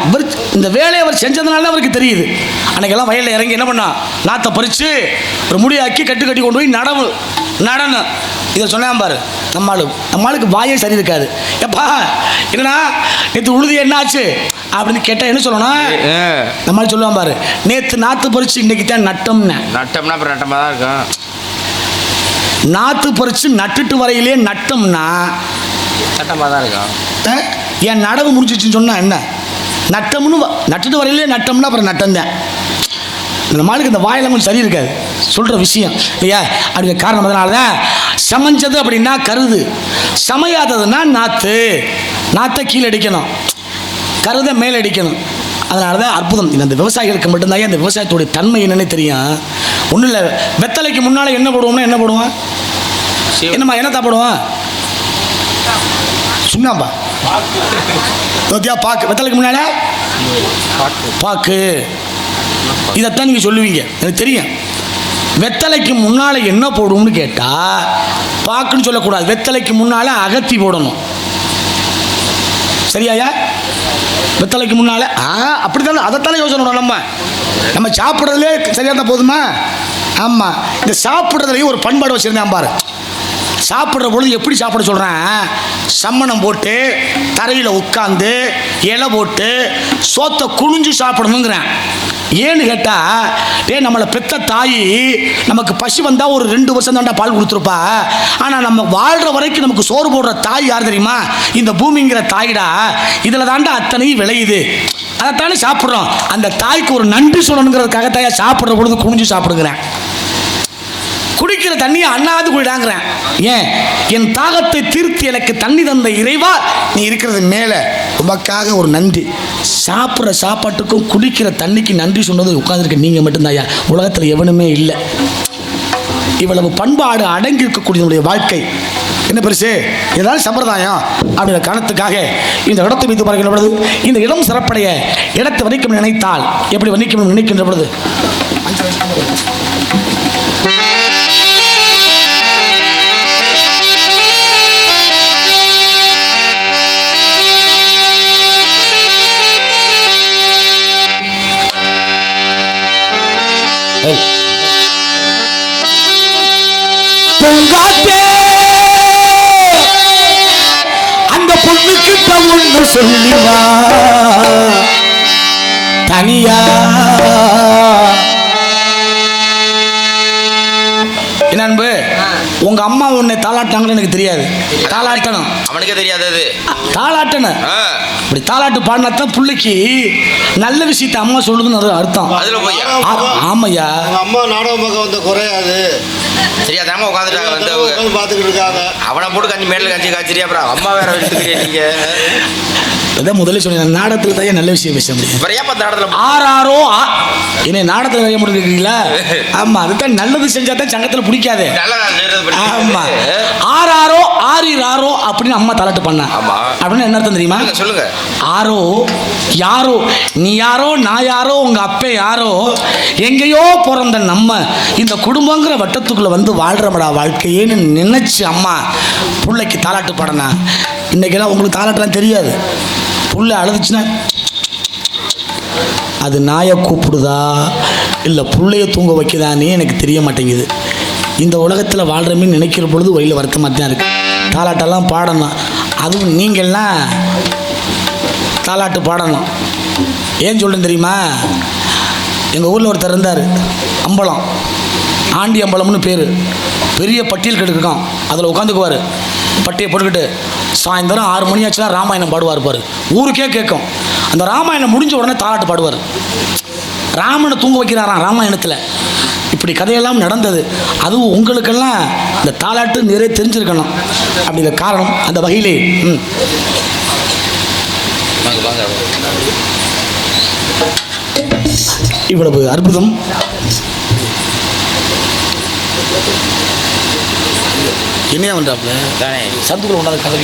இவர் இந்த வேலையை அவர் செஞ்சதுனால அவருக்கு தெரியுது. அன்னைக்கெல்லாம் வயலில் இறங்கி என்ன பண்ணா, நாத்தை பறித்து ஒரு முடியாக்கி கட்டி கொண்டு போய் நடனம். இதை சொன்னான் பாரு. நம்மளுக்கு வாயே சரி இருக்காது. எப்பா என்னன்னா நேற்று உழுதி என்ன ஆச்சு அப்படின்னு கேட்டால் என்ன சொல்லணும்? நம்மளால சொல்லுவான் பாரு, நேற்று நாற்று பறித்து இன்னைக்கு தான் நட்டம்னா அப்புறம் நட்டமாக தான் இருக்கும். நாற்று பறித்து நட்டுட்டு வரையிலே நட்டம்னா நட்டமாக தான் இருக்கும். என் நடவு முடிஞ்சிச்சுன்னு சொன்னால் என்ன நட்டம்னு நட்டுட்டு வரையிலே நட்டம்னா அப்புறம் நட்டம்தான். நம்மளுக்கு இந்த வாயெல்லாம் கொஞ்சம் சரி இருக்காது சொல்கிற விஷயம் இல்லையா? அப்படிங்கிற காரணம் அதனால தான் சமைஞ்சது அப்படின்னா கருது, சமையாததுன்னா நாற்றை கீழே அடிக்கணும், கருதை மேலே அடிக்கணும். அதனால தான் அற்புதம். இந்த விவசாயிகளுக்கு மட்டும்தான் அந்த விவசாயத்துடைய தன்மை என்னன்னு தெரியும். ஒன்றும் இல்லை, வெத்தலைக்கு முன்னால் என்ன போடுவோம்னா என்ன போடுவோம்? என்னம்மா என்னத்தான் போடுவோம்? சுண்ணாம்பா, பாக்கு. வெத்தலைக்கு முன்னால பாக்கு. இதைத்தான் நீங்கள் சொல்லுவீங்க, எனக்கு தெரியும். வெத்தலைக்கு முன்னால் என்ன போடுவோம்னு கேட்டால் பாக்குன்னு சொல்லக்கூடாது. வெத்தலைக்கு முன்னால் அகத்தி போடணும். சரியாயா? வெத்தலைக்கு முன்னால் அப்படித்தானே, அதைத்தானே யோசனை பண்ணணும். நம்ம சாப்பிட்றதுலே சரியாக தான் போதுமா? ஆமாம். இந்த சாப்பிட்றதுலேயும் ஒரு பண்பாடு வச்சுருந்தேன் பாரு. சாப்பிட்ற பொழுது எப்படி சாப்பிட சொல்கிறேன்? சம்மணம் போட்டு தரையில் உட்காந்து இலை போட்டு சோத்தை குனிஞ்சு சாப்பிடணுங்கிறேன். ஏன்னு கேட்டால் நம்மளை பெத்த தாய் நமக்கு பசி வந்தால் ஒரு 2 வருஷம் தாண்டா பால் கொடுத்துருப்பா. ஆனால் நம்ம வாழ்கிற வரைக்கும் நமக்கு சோறு போடுற தாய் யார் தெரியுமா? இந்த பூமிங்கிற தாய்டா. இதில் தாண்டா அத்தனையும் விளையுது. அதைத்தானே சாப்பிட்றோம். அந்த தாய்க்கு ஒரு நன்றி சொல்லணுங்கிறதுக்காக தாயா சாப்பிட்ற பொழுது குனிஞ்சு சாப்பிடுங்கிறேன். குடிக்கிற தண்ணியை அண்ணாவது குடிடாங்கிறேன். ஏன்? என் தாகத்தை தீர்த்து எனக்கு தண்ணி தந்த இறைவா, நீ இருக்கிறது மேலே உமக்காக ஒரு நன்றி. சாப்பிட்ற சாப்பாட்டுக்கும் குடிக்கிற தண்ணிக்கு நன்றி சொன்னது உட்காந்துருக்க நீங்கள் மட்டும்தாயா. உலகத்தில் எவனுமே இல்லை. இவ்வளவு பண்பாடு அடங்கி இருக்கக்கூடிய வாழ்க்கை என்ன பெருசு? ஏதாவது சம்பிரதாயம் அப்படிங்கிற காரணத்துக்காக இந்த இடத்தை வைத்து பார்க்கின்ற பொழுது இந்த இடம் சிறப்படைய இடத்தை வணிக்கம் நினைத்தால் எப்படி வணிக்கம் நினைக்கின்ற பொழுது அந்த பொண்ணுக்கிட்ட ஒன்று சொல்லிவா தனியா. என்ன அன்பு, உங்க அம்மா உன்னை தாளாட்டாங்கன்னு எனக்கு தெரியாது. தாளாட்டணும் அவனுக்கே தெரியாது. அது தாளாட்டணும். இப்படி தாளாட்டு பாடினாத்தான் பிள்ளைக்கு நல்ல விஷயத்தை அம்மா சொல்லுதுன்னு அர்த்தம். ஆமையா, அம்மா நாடகம் பார்க்க வந்த குறையாது தெரியாதாம உட்காந்துட்டாங்க, வந்து பார்த்துக்கிட்டு இருக்காங்க. அவனை போட்டு கஞ்சி மேல கஞ்சி காய்ச்சிரியா, அப்புறம் அம்மா வேற எடுத்துக்கிறீங்க நீங்க. அதான் முதல்ல சொன்னேன், நாடகத்தில் தான் நல்ல விஷயம் பேச முடியும். ஆறாரோ என்ன நாடகத்தில் நிறைய முடிக்கிறீங்களா? ஆமா, அதுதான் நல்லது செஞ்சா தான் சங்கத்தில் பிடிக்காது. ஆமா, ஆறாரோ ஆறிராரோ அப்படின்னு அம்மா தலாட்டு பண்ணா. அப்படின்னு என்ன அர்த்தம் தெரியுமா? சொல்லுங்க. ஆரோ யாரோ, நீ யாரோ நான் யாரோ உங்க அப்பே யாரோ, எங்கேயோ பிறந்த நம்ம இந்த குடும்பங்கிற வட்டத்துக்குள்ள வந்து வாழ்றமடா வாழ்க்கையேன்னு நினைச்சு அம்மா பிள்ளைக்கு தாலாட்டு பாடனா. இன்னைக்கெல்லாம் உங்களுக்கு தாலாட்டுலாம் தெரியாது. புள்ள அழுதுச்சுன்னா அது நாயை கூப்பிடுதா இல்லை புள்ளைய தூங்க வைக்குதானே எனக்கு தெரிய மாட்டேங்குது. இந்த உலகத்தில் வாழ்கிறமே நினைக்கிற பொழுது வழியில் வருத்தமாக தான் இருக்குது. தாலாட்டெல்லாம் பாடணும், அதுவும் நீங்கள்லாம் தாலாட்டு பாடணும். ஏன் சொல்லுன்னு தெரியுமா? எங்கள் ஊரில் ஒருத்தர் இருந்தார், அம்பலம், ஆண்டி அம்பலம்னு பேர். பெரிய பட்டியல் கெடுக்கான், அதில் உட்காந்துக்குவார் பட்டியை போட்டுக்கிட்டு. சாயந்தரம் 6 மணி ஆச்சுன்னா ராமாயணம் பாடுவார் பாரு, ஊருக்கே கேட்கும். அந்த ராமாயணம் முடிஞ்ச உடனே தாலாட்டு பாடுவார். ராமனை தூங்க வைக்கிறாராம் ராமாயணத்தில். இப்படி கதையெல்லாம் நடந்தது. அதுவும் உங்களுக்கெல்லாம் இந்த தாலாட்டு நிறைய தெரிஞ்சிருக்கணும். அப்படிங்கிற காரணம் அந்த வகையிலே இவ்வளவு அற்புதம். என்னையா பண்றாப்ல சந்துக்குள்ள உண்டாத கதை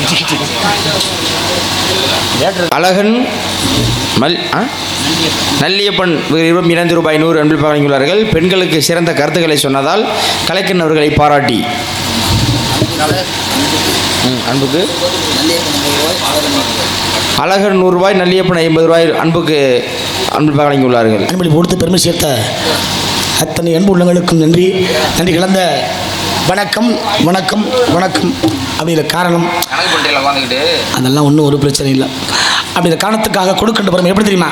அழகன் நல்லியப்பன் ரூபாய் 200 அன்பில் வழங்கியுள்ளார்கள். பெண்களுக்கு சிறந்த கருத்துக்களை சொன்னதால் கலைக்கன் அவர்களை பாராட்டி அன்புக்கு அழகன் 100 ரூபாய், நல்லியப்பன் 50 ரூபாய் அன்புக்கு அன்பில் வழங்கியுள்ளார்கள். அன்பளி கொடுத்து பெருமை சேர்த்த அத்தனை அன்பு உள்ளங்களுக்கும் நன்றி. நன்றி கலந்த வணக்கம் வணக்கம் வணக்கம். அப்படிங்கிற காரணம் அதெல்லாம் ஒன்றும் ஒரு பிரச்சனை இல்லை. அப்படிங்கிற காரணத்துக்காக கொடுக்கின்ற பெருமை எப்படி தெரியுமா?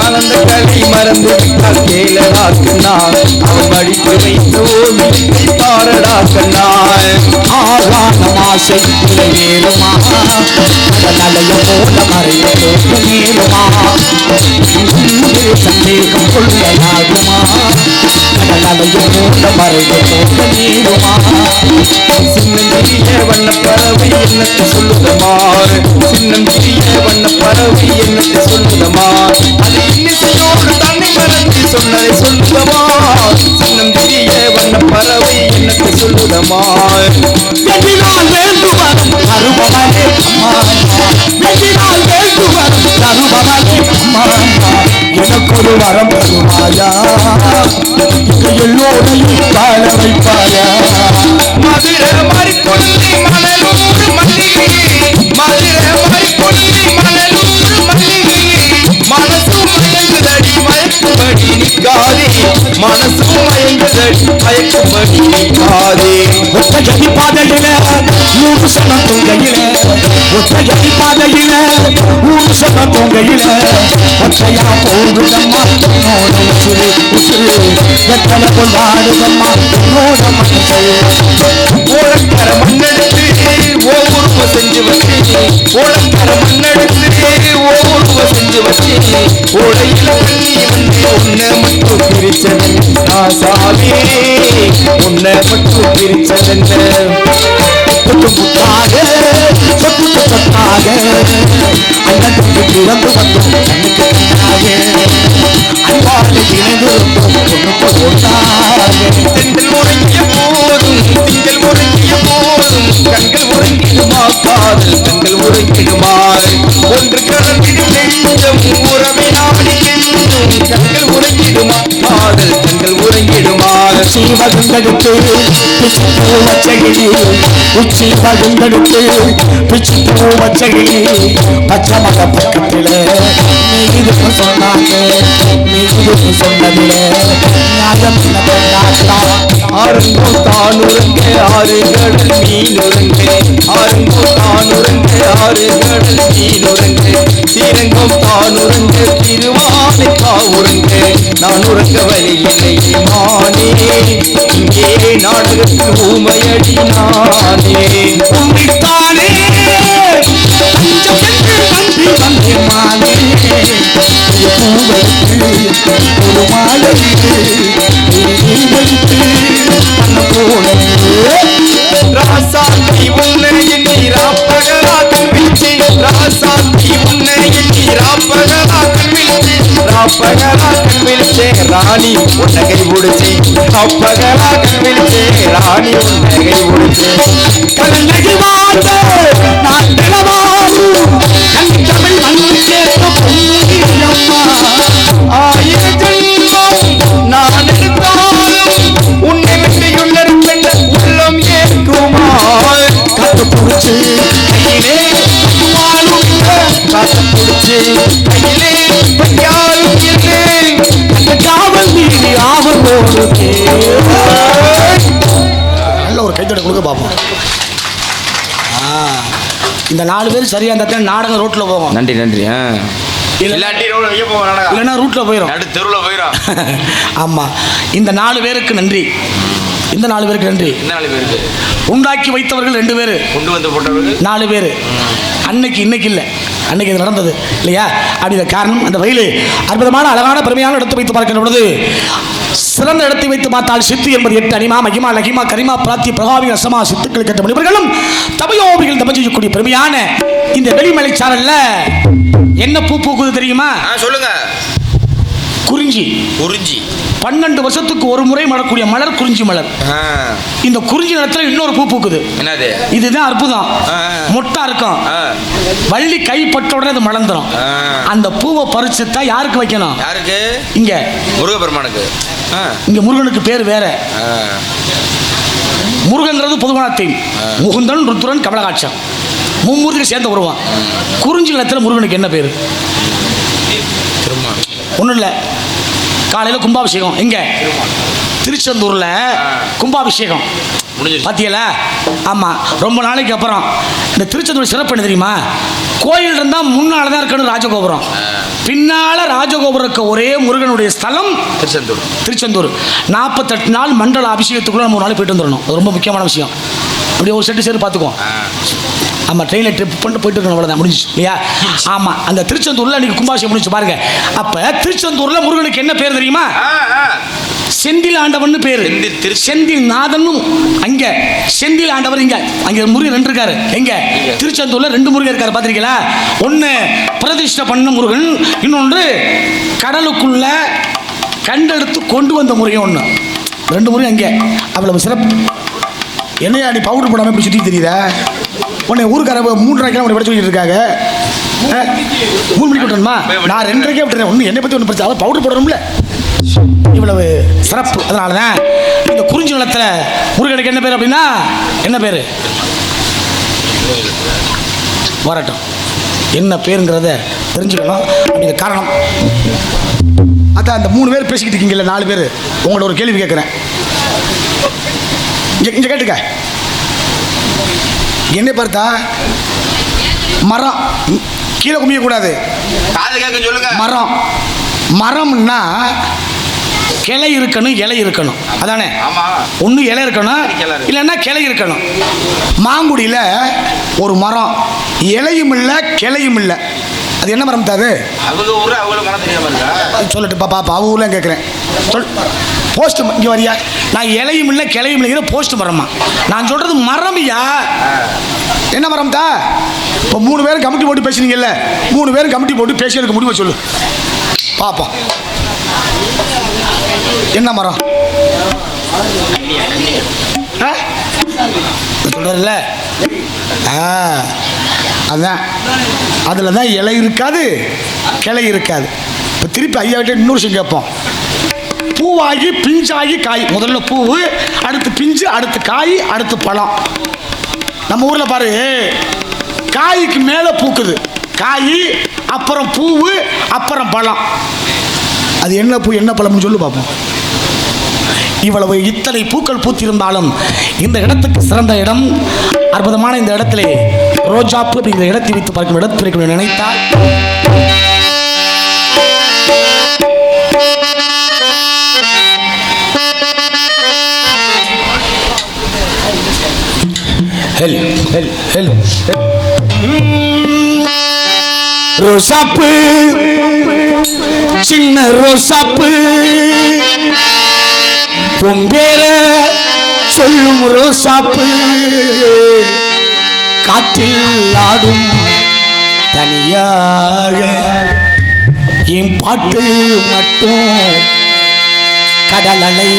கலந்த கல்வி மறந்து விட்டால் கேளடா கண்ணா, அவன் படித்து வைத்து பாரடா கண்ணா. ஆகான மாசை நிறைவேறுமா, நலைய போல மறைய நேருமா, சந்தேகம் கொள்ளலாகுமா, நலைய போல மறைய நேருமா. சின்னஞ்சிறிய வண்ண பறவை என்னத்தை சொல்லுதமாறு, சின்னஞ்சிறிய வண்ண பறவை என்னத்தை சொல்லுதமா, அது இன்னிசையோடு தன்னை மறந்து சொன்னதை சொல்லுதமா. சின்னஞ்சிறிய வண்ண பறவை என்னத்தை சொல்லுதமா. வெற்றினால் வேண்டுவரும் அருபவனே அம்மா, வெற்றினால் வேண்டுவரும் அருபவனே அம்மா, எனக்கு ஒரு வரம் தருவாயா, எல்லோரையும் வாழ வைப்பாயா. மதுரை மறிக்கொள்ளி மணலூர் மல்லிகை, மதுரை மறிக்கொள்ளி மணலூர் மல்லிகை, மனசு மயங்குதடி மயக்கும்படி நிற்காதே, மனசு மயங்குதடி மயக்கும்படி நிற்காதே. ஒற்றையடி பாதையில 100 சனம் தொங்கையில, ஒற்றையடி பாதையில 100 சனம் தொங்கையில, ஒற்றையா போகுதம்மா நோட உசுறு உசுறு, எத்தனை போல் வாடுதம்மா நோட மனசு. ஓலக்கர மண்ணெடுத்து ஓவுருவ செஞ்சு வச்சு, ஓலக்கர மண்ணெடுத்து ஓவுருவ செஞ்சு வச்சு, ஓடையில தண்ணி வந்து உன்னை மட்டும் பிரிச்சதன் ஆசாவே, உன்னை மட்டும் பிரிச்சதன் முத்தாக சொத்து சொத்தாக அண்ணனுக்கு பிறந்து வந்தோம் கண்ணுக்கு கண்ணாக, அன்பாலே இணைந்திருந்தோம் பொண்ணுக்கு ஒன்றாக. தென்றல் உறங்கிய போதும் திங்கள் உறங்கிய போதும் கண்கள் உறங்கிடுமா, காதல் கண்கள் உறங்கிடுமா, ஒன்று கலந்திடும் நெஞ்சம் உறவை நாடி கெஞ்சும், கண்கள் உறங்கிடுமா, காதல் கண்கள் உறங்கிடுமா. உச்சி வகுந்தெடுத்து பிச்சு பூ வச்சகிளி உச்சி வகுந்தெடுத்து பிச்சு பூ வச்சகிளி பச்சை மக பக்கத்தில நீ இதுக்கு சொன்னாங்க நீ இதுக்கு சொன்னதில நியாயம் ஆறுங்கோ தானுருங்க ஆறு கடல் மீனுருங்க ஆறுங்கோ தானுருங்க ஆறு கடல் மீனுருங்க சீரங்கம் தானுருங்க திருவானை காவுருங்க நான் உறங்க வழி இல்லையே மானே இங்கே நாடகத்தில் ஊமையடி நானே உண்மைத்தானே நம்பி வந்தேமானே ஒரு மாலை ராசாந்தி உன்னை நீராப்பகலாக்கள் வீழ்ச்சி ராசாந்தி உன்னை நீராப்பகலாக்கள் வீழ்ச்சி ராப்பகலாக்கள் வீழ்ச்சே ராணி உன்னகை முடிச்சி ராப்பகலாக்கள் வீழ்ச்சே ராணி உன்னகை முடிச்சி கண்ணகி வாழ்ந்த நான் நிலவாறு கண் தமிழ் மண் கேட்ட பொன்னியம்மா ஆயிரம் ஜென்மம் நான் எடுத்தாலும் உன்னை வெற்றியுள்ள உள்ளம் ஏற்குமா கத்து பிடிச்சு கையிலே காத்து பிடிச்சு கையிலே யாரும் இல்லை அந்த காவல் மீறி ஆவலோடு நல்ல ஒரு கைத்தோட கொடுக்க பார்ப்போம். இந்த 4 பேர் சரியா இருந்தா நாடகம் ரோட்ல போவோம். நன்றி நன்றி இல்லைன்னா ரூட்ல போயிடும், தெருவில் போயிடும். ஆமா, இந்த 4 பேருக்கு நன்றி. இந்த 4 பேருக்கு நன்றி. என்ன 4 பேருக்கு உண்டாக்கி வைத்தவர்கள் 2 பேர், கொண்டு வந்து போட்டவர்கள் 4 பேர். அன்னைக்கு இன்னைக்கு இல்லை, அன்னைக்கு இது நடந்தது இல்லையா? அப்படிங்கிற காரணம் அந்த வயலு அற்புதமான அழகான பெருமையான இடத்தை வைத்து பார்க்கின்ற பொழுது சிறந்த இடத்தை வைத்து பார்த்தால் சித்து என்பது 8 அனிமா மகிமா லகிமா கரிமா பிராத்தி பிரகாவி ரசமா சித்துக்கள் கட்ட மனிதர்களும் தபயோபிகள் தபம் செய்யக்கூடிய பெருமையான இந்த வெளிமலை சாரல்ல என்ன பூ பூக்குது தெரியுமா? சொல்லுங்க. குறிஞ்சி. குறிஞ்சி 12 வருஷத்துக்கு ஒரு முறை மலரக்கூடிய மலர் குறிஞ்சி மலர். இந்த குறிஞ்சி நிலத்துல இன்னொரு பூ பூக்குது. என்னது? இதுதான் அற்புதம். மொட்டா இருக்கும், வள்ளி கைப்பட்ட உடனே அது மலர்ந்துரும். அந்த பூவை பறிச்சு தான் யாருக்கு வைக்கணும்? யாருக்கு? இங்க முருகப்பெருமானுக்கு. இங்க முருகனுக்கு பேர் வேற. முருகங்கிறது பொதுவான தீம். முகுந்தன் ருத்ரன் கமலகாட்சம் மும்மூர்த்திக்கு சேர்ந்த உருவம். குறிஞ்சி நிலத்தில் முருகனுக்கு என்ன பேர்? ஒன்றும் இல்லை, காலையில் கும்பாபிஷேகம். எங்க? திருச்செந்தூர்ல கும்பாபிஷேகம் பாத்தியல? ஆமா, ரொம்ப நாளைக்கு அப்புறம். இந்த திருச்செந்தூர் சிறப்பு என்ன தெரியுமா? கோயில் இருந்தா முன்னால தான் இருக்கணும் ராஜகோபுரம், பின்னால ராஜகோபுரம் இருக்க ஒரே முருகனுடைய ஸ்தலம் திருச்செந்தூர். திருச்செந்தூர் 48 நாள் மண்டல அபிஷேகத்துக்குள்ள நம்ம ஒரு நாள் போயிட்டு வந்துடணும். அது ரொம்ப முக்கியமான விஷயம். அப்படியே ஒரு செட்டு சேர்த்து பார்த்துக்குவோம். ஆமாம், ட்ரெயினில் ட்ரிப் பண்ணிட்டு போயிட்டு இருக்கணும், அவ்வளோதான், முடிஞ்சு இல்லையா? ஆமாம், அந்த திருச்செந்தூரில் அன்றைக்கி கும்பாபிஷேகம் முடிச்சு பாருங்க. அப்போ திருச்செந்தூரில் முருகனுக்கு என்ன பேர் தெரியுமா? செந்தில் ஆண்டவன் பேர். செந்தில் நாதனும் அங்கே, செந்தில் ஆண்டவர் இங்கே. அங்கே முருகன் 2 இருக்காரு. எங்க? திருச்செந்தூரில் 2 முருகன் இருக்காரு. பார்த்துருக்கீங்களா? ஒன்று பிரதிஷ்டை பண்ண முருகன், இன்னொன்று கடலுக்குள்ள கண்டெடுத்து கொண்டு வந்த முருகன். ஒன்று 2 முருகன் அங்கே. அவ்வளவு சிறப்பு. என்னையா நீ பவுடர் போடாமல் இப்படி சுற்றி தெரியுதா? உன்னை ஊருக்கார 3:30 உன்னை விட சொல்லிட்டு இருக்காங்க. 3 மணிக்கு விட்டணுமா? நான் 2:30 விட்டுறேன். ஒன்று என்னை பற்றி ஒன்று பிரச்சனை, அதை பவுடர் போடணும்ல. இவ்வளவு சிறப்பு. அதனால தான் இந்த குறிஞ்சி நிலத்தில் முருகனுக்கு என்ன பேர் அப்படின்னா, என்ன பேர் வரட்டும், என்ன பேருங்கிறத தெரிஞ்சுக்கணும். அப்படிங்கிற காரணம் அதான் அந்த 3 பேர் பேசிக்கிட்டு இருக்கீங்கல்ல, 4 பேர். உங்களோட ஒரு கேள்வி கேட்குறேன், இங்கே கேட்டுக்க. என்ன பார்த்தா மரம் கீழே குமியக்கூடாது, மரம். மரம்னா கிளை இருக்கணும், இலை இருக்கணும், அதானே? ஒன்று இலை இருக்கணும், இல்லைன்னா கிளை இருக்கணும். மாங்குடியில் ஒரு மரம் இலையும் இல்லை கிளையும் இல்லை, அது என்ன மரம் தாது? சொல்லட்டு பாப்பா, அவங்க ஊர்ல கேட்குறேன். சொல். போஸ்ட் இங்கே வரியா? நான் இலையும் இல்லை கிளையும் இல்லைங்கிற போஸ்ட் மரமா? நான் சொல்றது மரம்யா. என்ன மரம் தா? இப்போ 3 பேரும் கமிட்டி போட்டு பேசுனீங்கல்ல, 3 பேரும் கமிட்டி போட்டு பேசுறதுக்கு முடிவை சொல்லு பாப்போம். என்ன மரம் சொல்றல? அதான், அதில் தான் இலை இருக்காது கிளை இருக்காது. இப்போ திருப்பி ஐயா கிட்ட இன்னொரு விஷயம் கேட்போம். பூ பூவாகி பிஞ்சாகி காய். முதல்ல பூவு, அடுத்து பிஞ்சு, அடுத்து காய், அடுத்து பழம். நம்ம ஊர்ல பாரு, காய்க்கு மேல பூக்குது காய், அப்புறம் பூவு, அப்புறம் பழம். அது என்ன பூ என்ன பழம்னு சொல்லு பார்ப்போம். இவ்வளவு இத்தனை பூக்கள் பூத்திருந்தாலும் இந்த இடத்துக்கு சிறந்த இடம், அற்புதமான இந்த இடத்திலே ரோஜாப்பூ அப்படிங்கிற இடத்தை வைத்து பார்க்கும் இடத்திற்கு நினைத்தால் ரோசாப்பு, சின்ன ரோசாப்பு, பொம்பேர சொல்லும் ரோசாப்பு, காற்றில் ஆடும் தனியாக என் பாட்டு மட்டும் கடலலை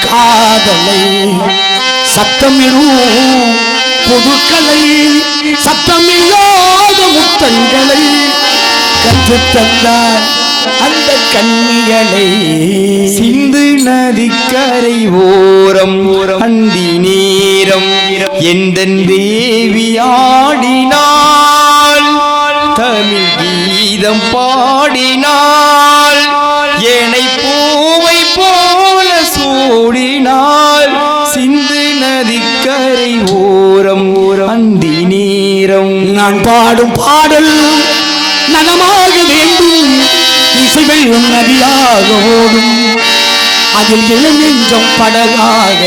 காதலை சத்தமிடும் புதுக்கலை சத்தமில்லாத முத்தங்களை கற்றுத்தந்தார் அந்த கண்ணிகளை. சிந்து நதிக்கரை ஓரம் அந்தி நேரம் எந்தன் தேவி ஆடினாள், தமிழ் கீதம் பாடினாள், ஏனை பூவை போல சூடினாள். சிந்து நதிக்கரை ஓரம் அந்தி நேரம். நான் பாடும் பாடல் நனமாக வேண்டும், இசைகள் நதியாக ஓடும், அதில் இளநெஞ்சம் படகாக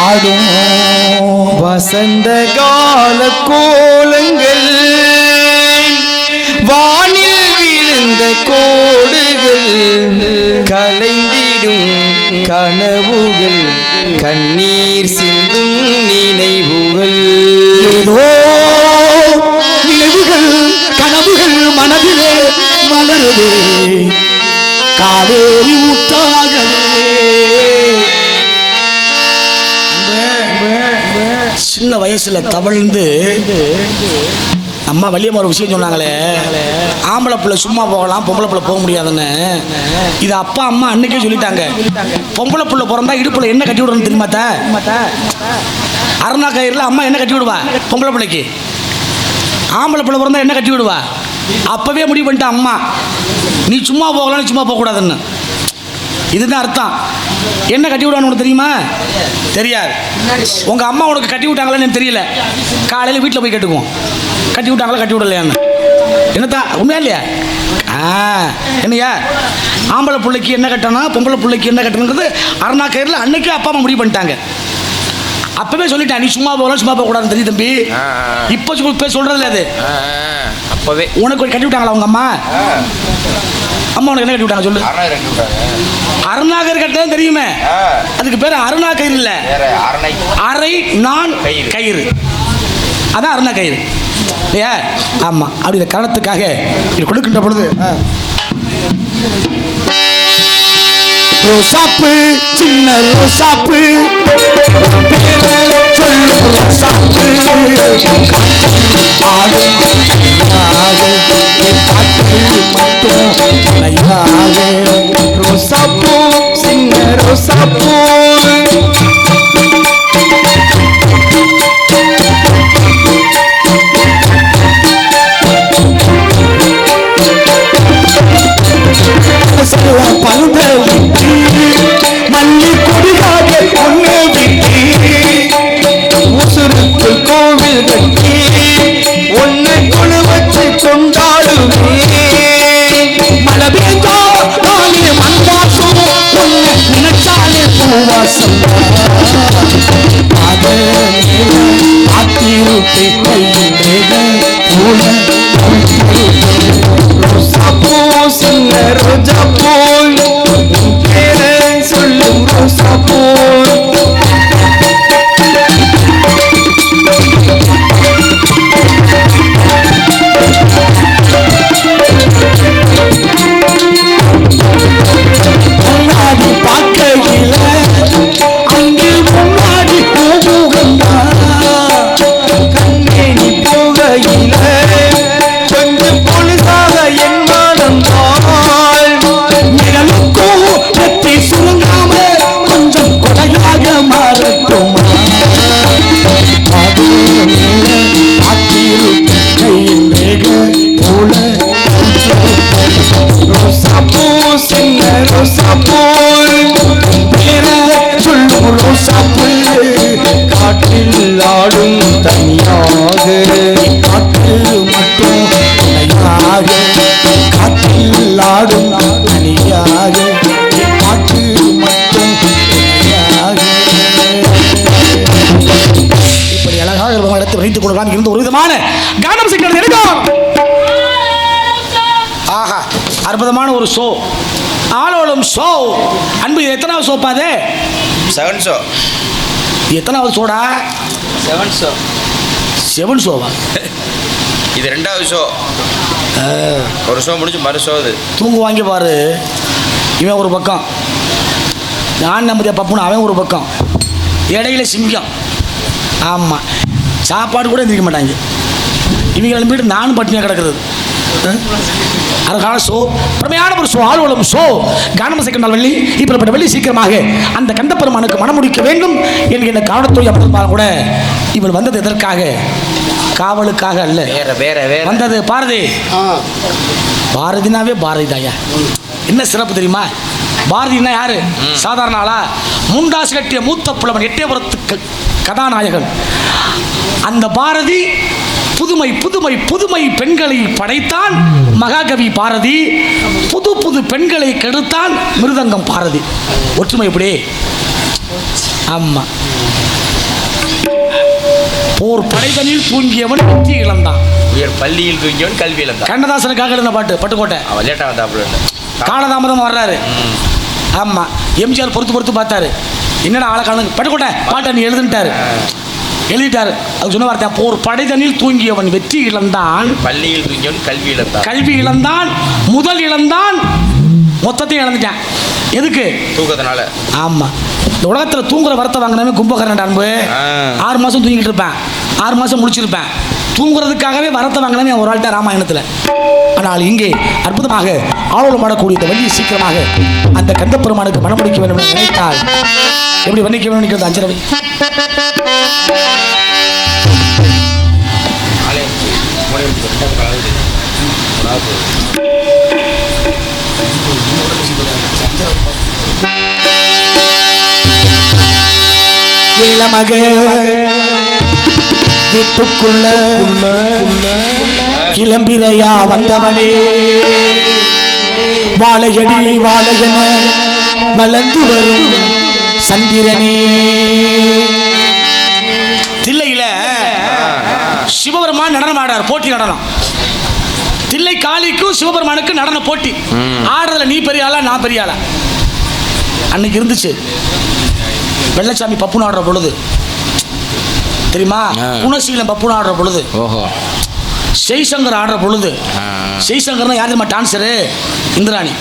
ஆடும். வசந்த கால கோலங்கள், வானில் விழுந்த கோடுகள், கலைந்திடும் கனவுகள், கண்ணீர் சிந்தும் நினைவுகள். ஏதோ நினைவுகள் கனவுகள் மனதிலே மலருதே, காவேரி ஊட்டாகவே. சின்ன வயசுல தவழ்ந்து அம்மா வள்ளியம்மா ஒரு விஷயம் சொன்னாங்களே, ஆம்பளை பிள்ளை சும்மா போகலாம், பொம்பளை பிள்ளை போக முடியாதுன்னு. இது அப்பா அம்மா அன்னைக்கே சொல்லிட்டாங்க. பொம்பளை பிள்ளை பிறந்தா இடுப்புல என்ன கட்டி விடணும் தெரியுமாத்தா? அருணா கயிறுல அம்மா என்ன கட்டி விடுவா பொம்பளை பிள்ளைக்கு? ஆம்பளை பிள்ளை பிறந்தா என்ன கட்டி விடுவா? அப்பவே முடிவு பண்ணிட்டா அம்மா, நீ சும்மா போகலாம், சும்மா போகக்கூடாதுன்னு. இதுதான் அர்த்தம். என்ன கட்டி விடுவான்னு உனக்கு தெரியுமா? தெரியாது. உங்க அம்மா உனக்கு கட்டி விட்டாங்களான்னு தெரியல. காலையில் வீட்டில் போய் கேட்டுக்குவோம், கட்டி விட்டாங்களா கட்டி விடலையான்னு. என்னத்தா உண்மையா இல்லையா? என்னையா ஆம்பளை பிள்ளைக்கு என்ன கட்டணும், பொம்பளை பிள்ளைக்கு என்ன கட்டணுங்கிறது அருணா கயிறில் அன்னைக்கே அப்பா அம்மா முடிவு பண்ணிட்டாங்க. அப்பவே சொல்லிட்டேன், நீ சும்மா போகலாம், சும்மா போகக்கூடாதுன்னு தெரியும் தம்பி. இப்போ சொல்றதில்ல அது. அப்பவே உனக்கு கட்டி விட்டாங்களா உங்க அம்மா? அம்மா உனக்கு என்ன கட்டி விட்டாங்க சொல்லு? அருணாகர் கட்டதான் தெரியுமே, அதுக்கு பேர் அருணா கயிறு இல்ல, அரை நான் கயிறு. அதான் அருணா கயிறு இல்லையா? ஆமா. அப்படி இந்த காரணத்துக்காக இது கொடுக்கின்ற பொழுது ரோசாப்பு, சின்ன ரோசாப்பு, சொல்லும் ரோசாப்பு, ஆடும் ரோசாப்பூ, சின்ன ரோசாப்பூ, பழுத விட்டு மல்லி கொடியாக ஒன்று விட்டு உசுருக்கு கோவில் கட்டி ஒன்னு கொழு வச்சு கொண்டாடுவே. மழை பெய்தா நானே மண் வாசம், ஒன்று நினைச்சாலே பூவாசம். அதை ஆத்திருப்பை கையில் போல ரோசாப்பூ, சின்ன ரோஜாப்பூ, பேரை சொல்லும் ரோசாப்பூ. முன்னாடி பார்க்கையில அங்கே முன்னாடி பூமுகந்தா, கண்ணே சுவாமி இருந்த ஒரு விதமான கானம் சிக்கிறது எடுக்கும். ஆஹா, அற்புதமான ஒரு ஷோ, ஆலோலம் ஷோ. அன்பு, எத்தனாவது ஷோப்பா அது? 7 ஷோ. எத்தனாவது ஷோடா? 7 ஷோ. 7 ஷோவா? இது 2வது ஷோ. ஒரு ஷோ முடிஞ்சு மறு ஷோ. அது தூங்கு வாங்கி பாரு. இவன் ஒரு பக்கம், நான் நம்பதியா பப்புன்னு அவன் ஒரு பக்கம், இடையில சிங்கம். ஆமாம், சாப்பாடு கூட எந்திரிக்க மாட்டாங்க இவங்க. கிளம்பிட்டு நானும் பட்டினியாக கிடக்கிறது. அழகான ஷோ, பிரமையான ஒரு ஷோ, ஆழ்வலம் ஷோ, கானம் செகண்ட் வெள்ளி. இப்படிப்பட்ட வெள்ளி சீக்கிரமாக அந்த கந்தப்பெருமானுக்கு மனம் முடிக்க வேண்டும் என்கிற காவலத்துறை அப்படின்பாலும் கூட இவள் வந்தது எதற்காக? காவலுக்காக அல்ல, வேற வந்தது பாரதி. பாரதினாவே பாரதி தாயா. என்ன சிறப்பு தெரியுமா? பாரதினா யாரு? சாதாரண ஆளா? முண்டாசு கட்டிய மூத்த புலவன், எட்டயபுரத்துக்கு கதாநாயகன். அந்த பாரதி புதுமை புதுமை புதுமை பெண்களை படைத்தான் மகாகவி பாரதி. புது புது பெண்களை கெடுத்தான் மிருதங்கம் பாரதி. ஒற்றுமை எப்படி? ஆமா, போர் படைதனில் தூங்கியவன் வெற்றி இழந்தான், உயர் பள்ளியில் தூங்கியவன் கல்வி இழந்தான். கண்ணதாசனுக்காக எழுந்த பாட்டு, பட்டுக்கோட்டை. அவன் லேட்டாக வந்தாப்புல, காலதாமதம் வர்றாரு. ஆமா, எம்ஜிஆர் பொறுத்து பார்த்தாரு, என்னடா ஆளை காணு, பட்டுக்கோட்டை பாட்டை நீ எழுதுட்டாரு, எழுதிட்டாரு. அது சொன்ன வார்த்தை, போர் படைதனில் தூங்கியவன் வெற்றி இழந்தான், பள்ளியில் தூங்கியவன் கல்வி இழந்தான். கல்வி இழந்தான், முதல் இழந்தான், மொத்தத்தையும் இழந்துட்டான். எதுக்கு? தூக்கத்தினால. ஆமா, இந்த உலகத்தில் தூங்குற வரத்தை வாங்கினவே கும்பகரன் அன்பு. 6 மாதம் தூங்கிட்டு இருப்பேன், 6 மாதம் முடிச்சிருப்பேன். தூங்குறதுக்காகவே வரத்தை வாங்கினவே ஒரு ஆள்கிட்ட ராமாயணத்தில். ஆனால் இங்கே அற்புதமாக ஆளோலம் ஆடக்கூடிய இந்த வழியை சீக்கிரமாக அந்த கந்தப்பெருமானுக்கு மனமுடிக்க வேண்டும் என்று நினைத்தால் எப்படி வர்ணிக்க வேண்டும் நினைக்கிறது? அஞ்சரவை இளமக வீட்டுக்குள்ள கிளம்பிரையா வந்தவனே, வாழையடி வாழையன வளர்ந்து வரும் சந்திரனே. தில்லையில சிவபெருமான் நடனம் ஆடார், போட்டி நடனம். தில்லை காளிக்கும் சிவபெருமானுக்கு நடன போட்டி. ஆடுறதுல நீ பெரிய ஆளா நான் பெரிய ஆளா? அன்னைக்கு இருந்துச்சு. வெள்ளச்சாமி பப்புன்னு ஆடுற பொழுது தெரியுமா? குணசீலம் பப்புன்னு ஆடுற பொழுது, ஜெய்சங்கர் ஆடுற பொழுது. ஜெய்சங்கர்னா யார் தெரியுமா? டான்ஸரு இந்திராணி.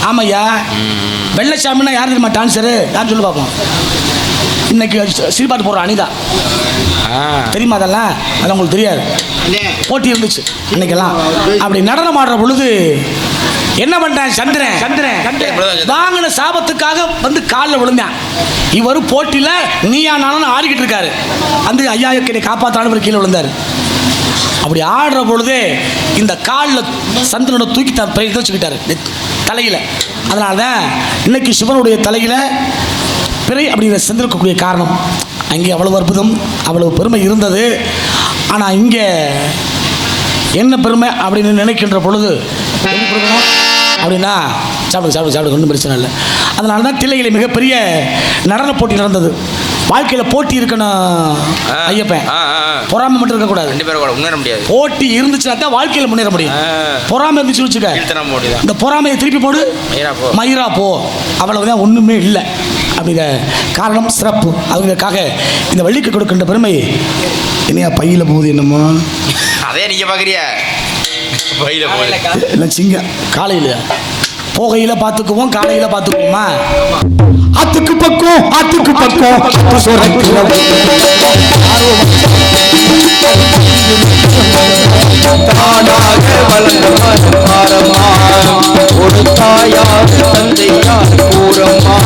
ஆமையா. வெள்ளச்சாமின்னா யார் தெரியுமா? டான்ஸரு யார் சொல்லி பார்ப்போம். இன்னைக்கு சீர்பாட்டு போடுற அனிதா தெரியுமா? அதெல்லாம் உங்களுக்கு தெரியாது. போட்டி இருந்துச்சு அன்னைக்கெல்லாம். அப்படி நடனம் ஆடுற பொழுது என்ன பண்றான்? சந்திரன் வாங்கின சாபத்துக்காக வந்து காலில் விழுந்தான். இவர் போட்டியில நீயா நானும் ஆடிக்கிட்டு இருக்காரு. அந்த ஐயா என்னை காப்பாற்றாலும் கீழே விழுந்தாரு. அப்படி ஆடுற பொழுதே இந்த காலில் சந்திரனோட தூக்கி வச்சுக்கிட்டாரு தலையில. அதனால தான் இன்னைக்கு சிவனுடைய தலையில பிறை அப்படிங்கிற சந்திரக்கூடிய காரணம். அங்கே அவ்வளவு அற்புதம், அவ்வளவு பெருமை இருந்தது. ஆனால் இங்கே என்ன பெருமை அப்படின்னு நினைக்கின்ற பொழுது எப்படி கொடுக்கணும் அப்படின்னா, சாப்பிடு ஒன்றும் பிரச்சனை இல்லை. அதனால தான் தில்லையில் மிகப்பெரிய நடன போட்டி நடந்தது. வாழ்க்கையில் போட்டி இருக்கணும் ஐயப்பன், பொறாமை மட்டும் இருக்கக்கூடாது. முன்னேற முடியாது. போட்டி இருந்துச்சுன்னா தான் வாழ்க்கையில் முன்னேற முடியும். பொறாமை இருந்துச்சு வச்சுக்க, இந்த பொறாமையை திருப்பி போடு, மயிரா போ, அவ்வளவுதான், ஒன்றுமே இல்லை. அப்படிங்கிற காரணம் சிறப்பு. அவங்களுக்காக இந்த வள்ளிக்கு கொடுக்கின்ற பெருமை. என்னையா பையில போகுது என்னமோ? அதே நீங்க பாக்குறியா? பையில போகல சிங்கம் காலையில் போகையில பார்த்துக்குவோம், காலையில பார்த்துக்குவோமா? ஆத்துக்கு பக்கம் தானாக வளர்ந்தமா ஒரு தாயார் தந்தையார் கூறம்மா.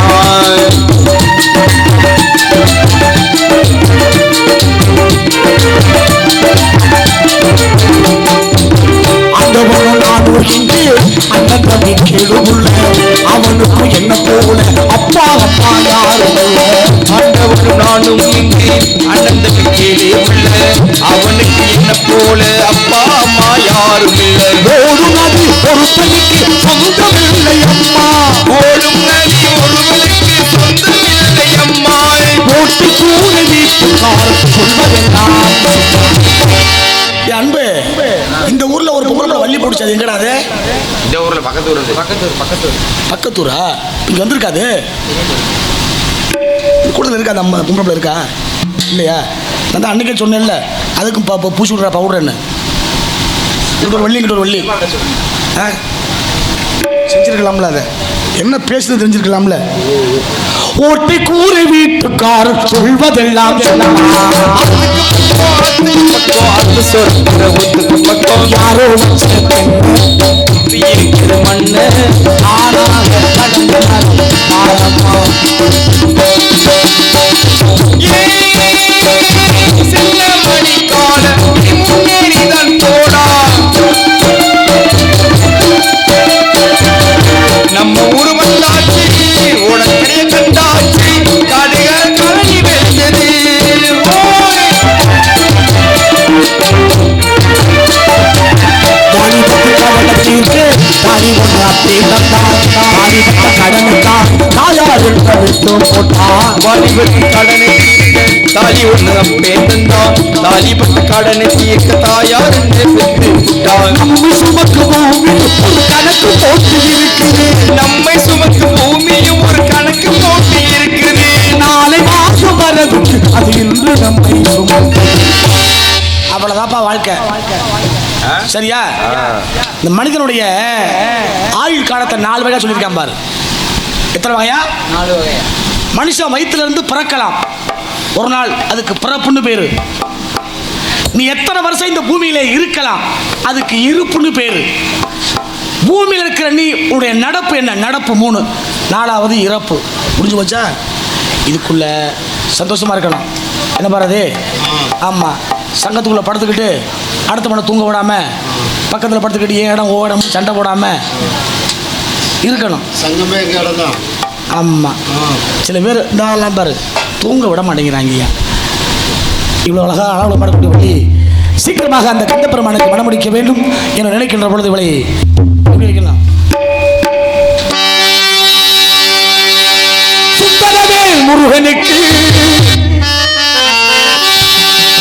அவனுக்கு என்ன போல அப்பா அப்பா யாரும் ஆண்டவனும் நானும் இங்கே அண்ணன் தம்பி கீழே உள்ள. அவனுக்கு என்ன போல அப்பா அம்மா யாரும் இல்லை. ஓடும் நதி ஒரு தனிக்கு சொந்தமில்லை அம்மா. ஓடும் போச்சு. அது எங்கடா அது? இந்த ஊரில் பக்கத்தூரா? இங்கே வந்திருக்காது. கூடத்தில் இருக்கா? அந்த அம்மா கும்பல இருக்கா இல்லையா? நான் தான் அன்றைக்கே சொன்னேன்ல, அதுக்கும் பூசி விட்றா பவுடர்ன்னு. இங்கிட்ட ஒரு வள்ளி ஆ செஞ்சிருக்கலாம்ல. அதை என்ன பேசுறது தெரிஞ்சிருக்கலாம்ல. ஓட்டை கூரை வீட்டுக்காரர் சொல்வதெல்லாம் யாரோ இருக்கிற மண்ணு நம்ம ஊரு வந்தாச்சு, உடனே கண்டாச்சு, காடுகார கலனி வெச்சது. தாலி ஒண்ணு அப்பே தந்தான், தாலி பட்ட கடனை தீர்க்க தாயார் நம்மை சுமக்கும் பூமியும் ஒரு கணக்கு போட்டு இருக்குது. நாளை மாசம் வரதுக்கு அது இன்று நம்மை சுமக்கும். அவ்வளவுதான்ப்பா வாழ்க்கை. சரியா? இந்த மனிதனுடைய ஆயுள் காலத்தை 4 வகையா சொல்லியிருக்கான் பாரு. எத்தனை வகையா? 4 வகையா. மனுஷன் வயிற்றுல இருந்து பிறக்கலாம் ஒரு நாள், அதுக்கு பிறப்புன்னு பேரு. நீ எத்தனை வருஷம் இந்த பூமியில இருக்கலாம், அதுக்கு இருப்புன்னு பேரு. பூமியில் இருக்கிற நீ உன்னுடைய நடப்பு என்ன? நடப்பு 3. 4வது இறப்பு. முடிஞ்சு போச்சா? இதுக்குள்ள சந்தோஷமா இருக்கணும். என்ன பாருது? ஆமா, சங்கத்துக்குள்ள படுத்துக்கிட்டு அடுத்த மணி தூங்க விடாம, பக்கத்தில் படுத்துக்கிட்டு ஏன் இடம் ஓடம் சண்டை போடாம இருக்கணும். சங்கமே இடம் தான். ஆமாம், சில பேர் இந்தாலாம் பாரு தூங்க விட மாட்டேங்கிறாங்க. இவ்வளோ அழகாக அளவில் படக்கூடிய வழி சீக்கிரமாக அந்த கந்தப்பெருமானுக்கு மனமுடிக்க வேண்டும் என நினைக்கின்ற பொழுது இவளை எப்படி வைக்கலாம்? சுந்தரவே முருகனுக்கு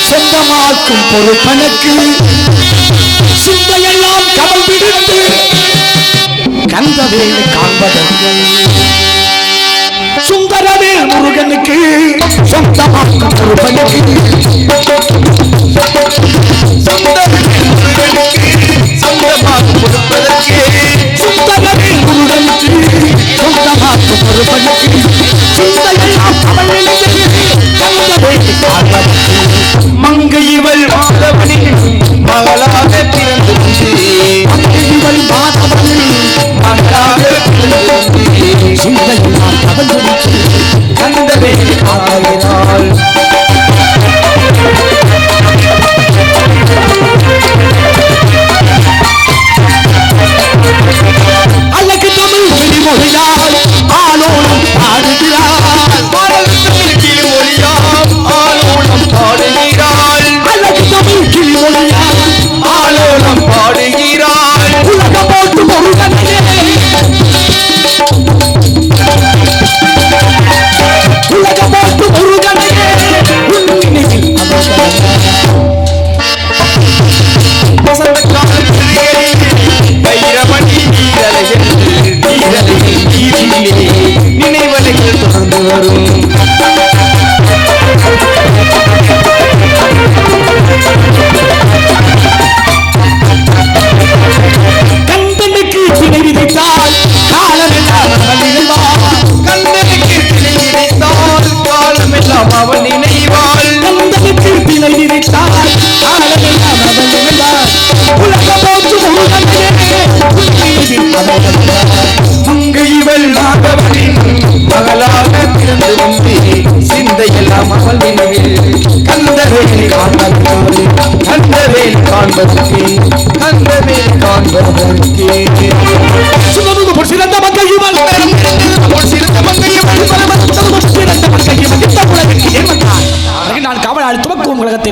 சொந்தமாக்கும் பொறுப்பனுக்கு சிந்தையெல்லாம் கவல் விடுத்து கந்தவேலை காண்பதற்கு சுந்தரவே முருகனுக்கு சொந்தமாக்கும் பொறுப்பனுக்கு சொந்தமாக்கும் பொறுப்பதற்கு சுந்தரவே முருகனுக்கு சொந்தமாக்கும் பொறுப்பனுக்கு சிந்தையெல்லாம் கவல் விடுத்து கந்தவேலை காண்பதற்கு மங்கை இவள் மாதவனின் மகளாக பிறந்து இவள் மாதவனில் மகளாக பிறந்து சிந்தையெல்லாம் கவல் விடுத்து கந்தவேலை காண்கிறாள். அழகு தமிழ் கிளிமொழியால் ஆலோலம் பாடுகிறாள். கிளிமொழியால் ஆலோலம் பாடுகிறாள். அழகு தமிழ் கிளிமொழியால் ஆலோலம் பாடுகிறாள். உலகம் போட்டு முருகனே, உலகம் போட்டு முருகனே உன்னினில் வசந்த காலத்திலே வைரமணி நீரலைகள் நீரிலே நினைவலைகள் தொடர்ந்து வரும். கந்தனுக்கு சினை விதைத்தால் காலமெல்லாம் கந்தனுக்கு திணை நினைத்தால் காலமெல்லாம் அவன் நினைவாள். கந்தனுக்கு சினை விதைத்தால் காலமெல்லாம் அவள் நினைவாள். உலகம் போட்டு முருகனே உன்னினில் மங்கை இவள் மாதவனின் மகளாக பிறந்து வந்து சிந்தையெல்லாம் அவள் நினைவில் கந்தவேல் காண்பதற்கு கந்தவேல் காண்பதற்கு கந்தவேல் காண்பதற்கு சுமமுக சிறந்த மக்கள் இவள் சிறந்த மங்கை இவள் சிறந்த மக்கள் இவள் இந்த உலகிற்கு ஏற்பட்டார். நான் காவலாளி துவக்கும் உலகத்தை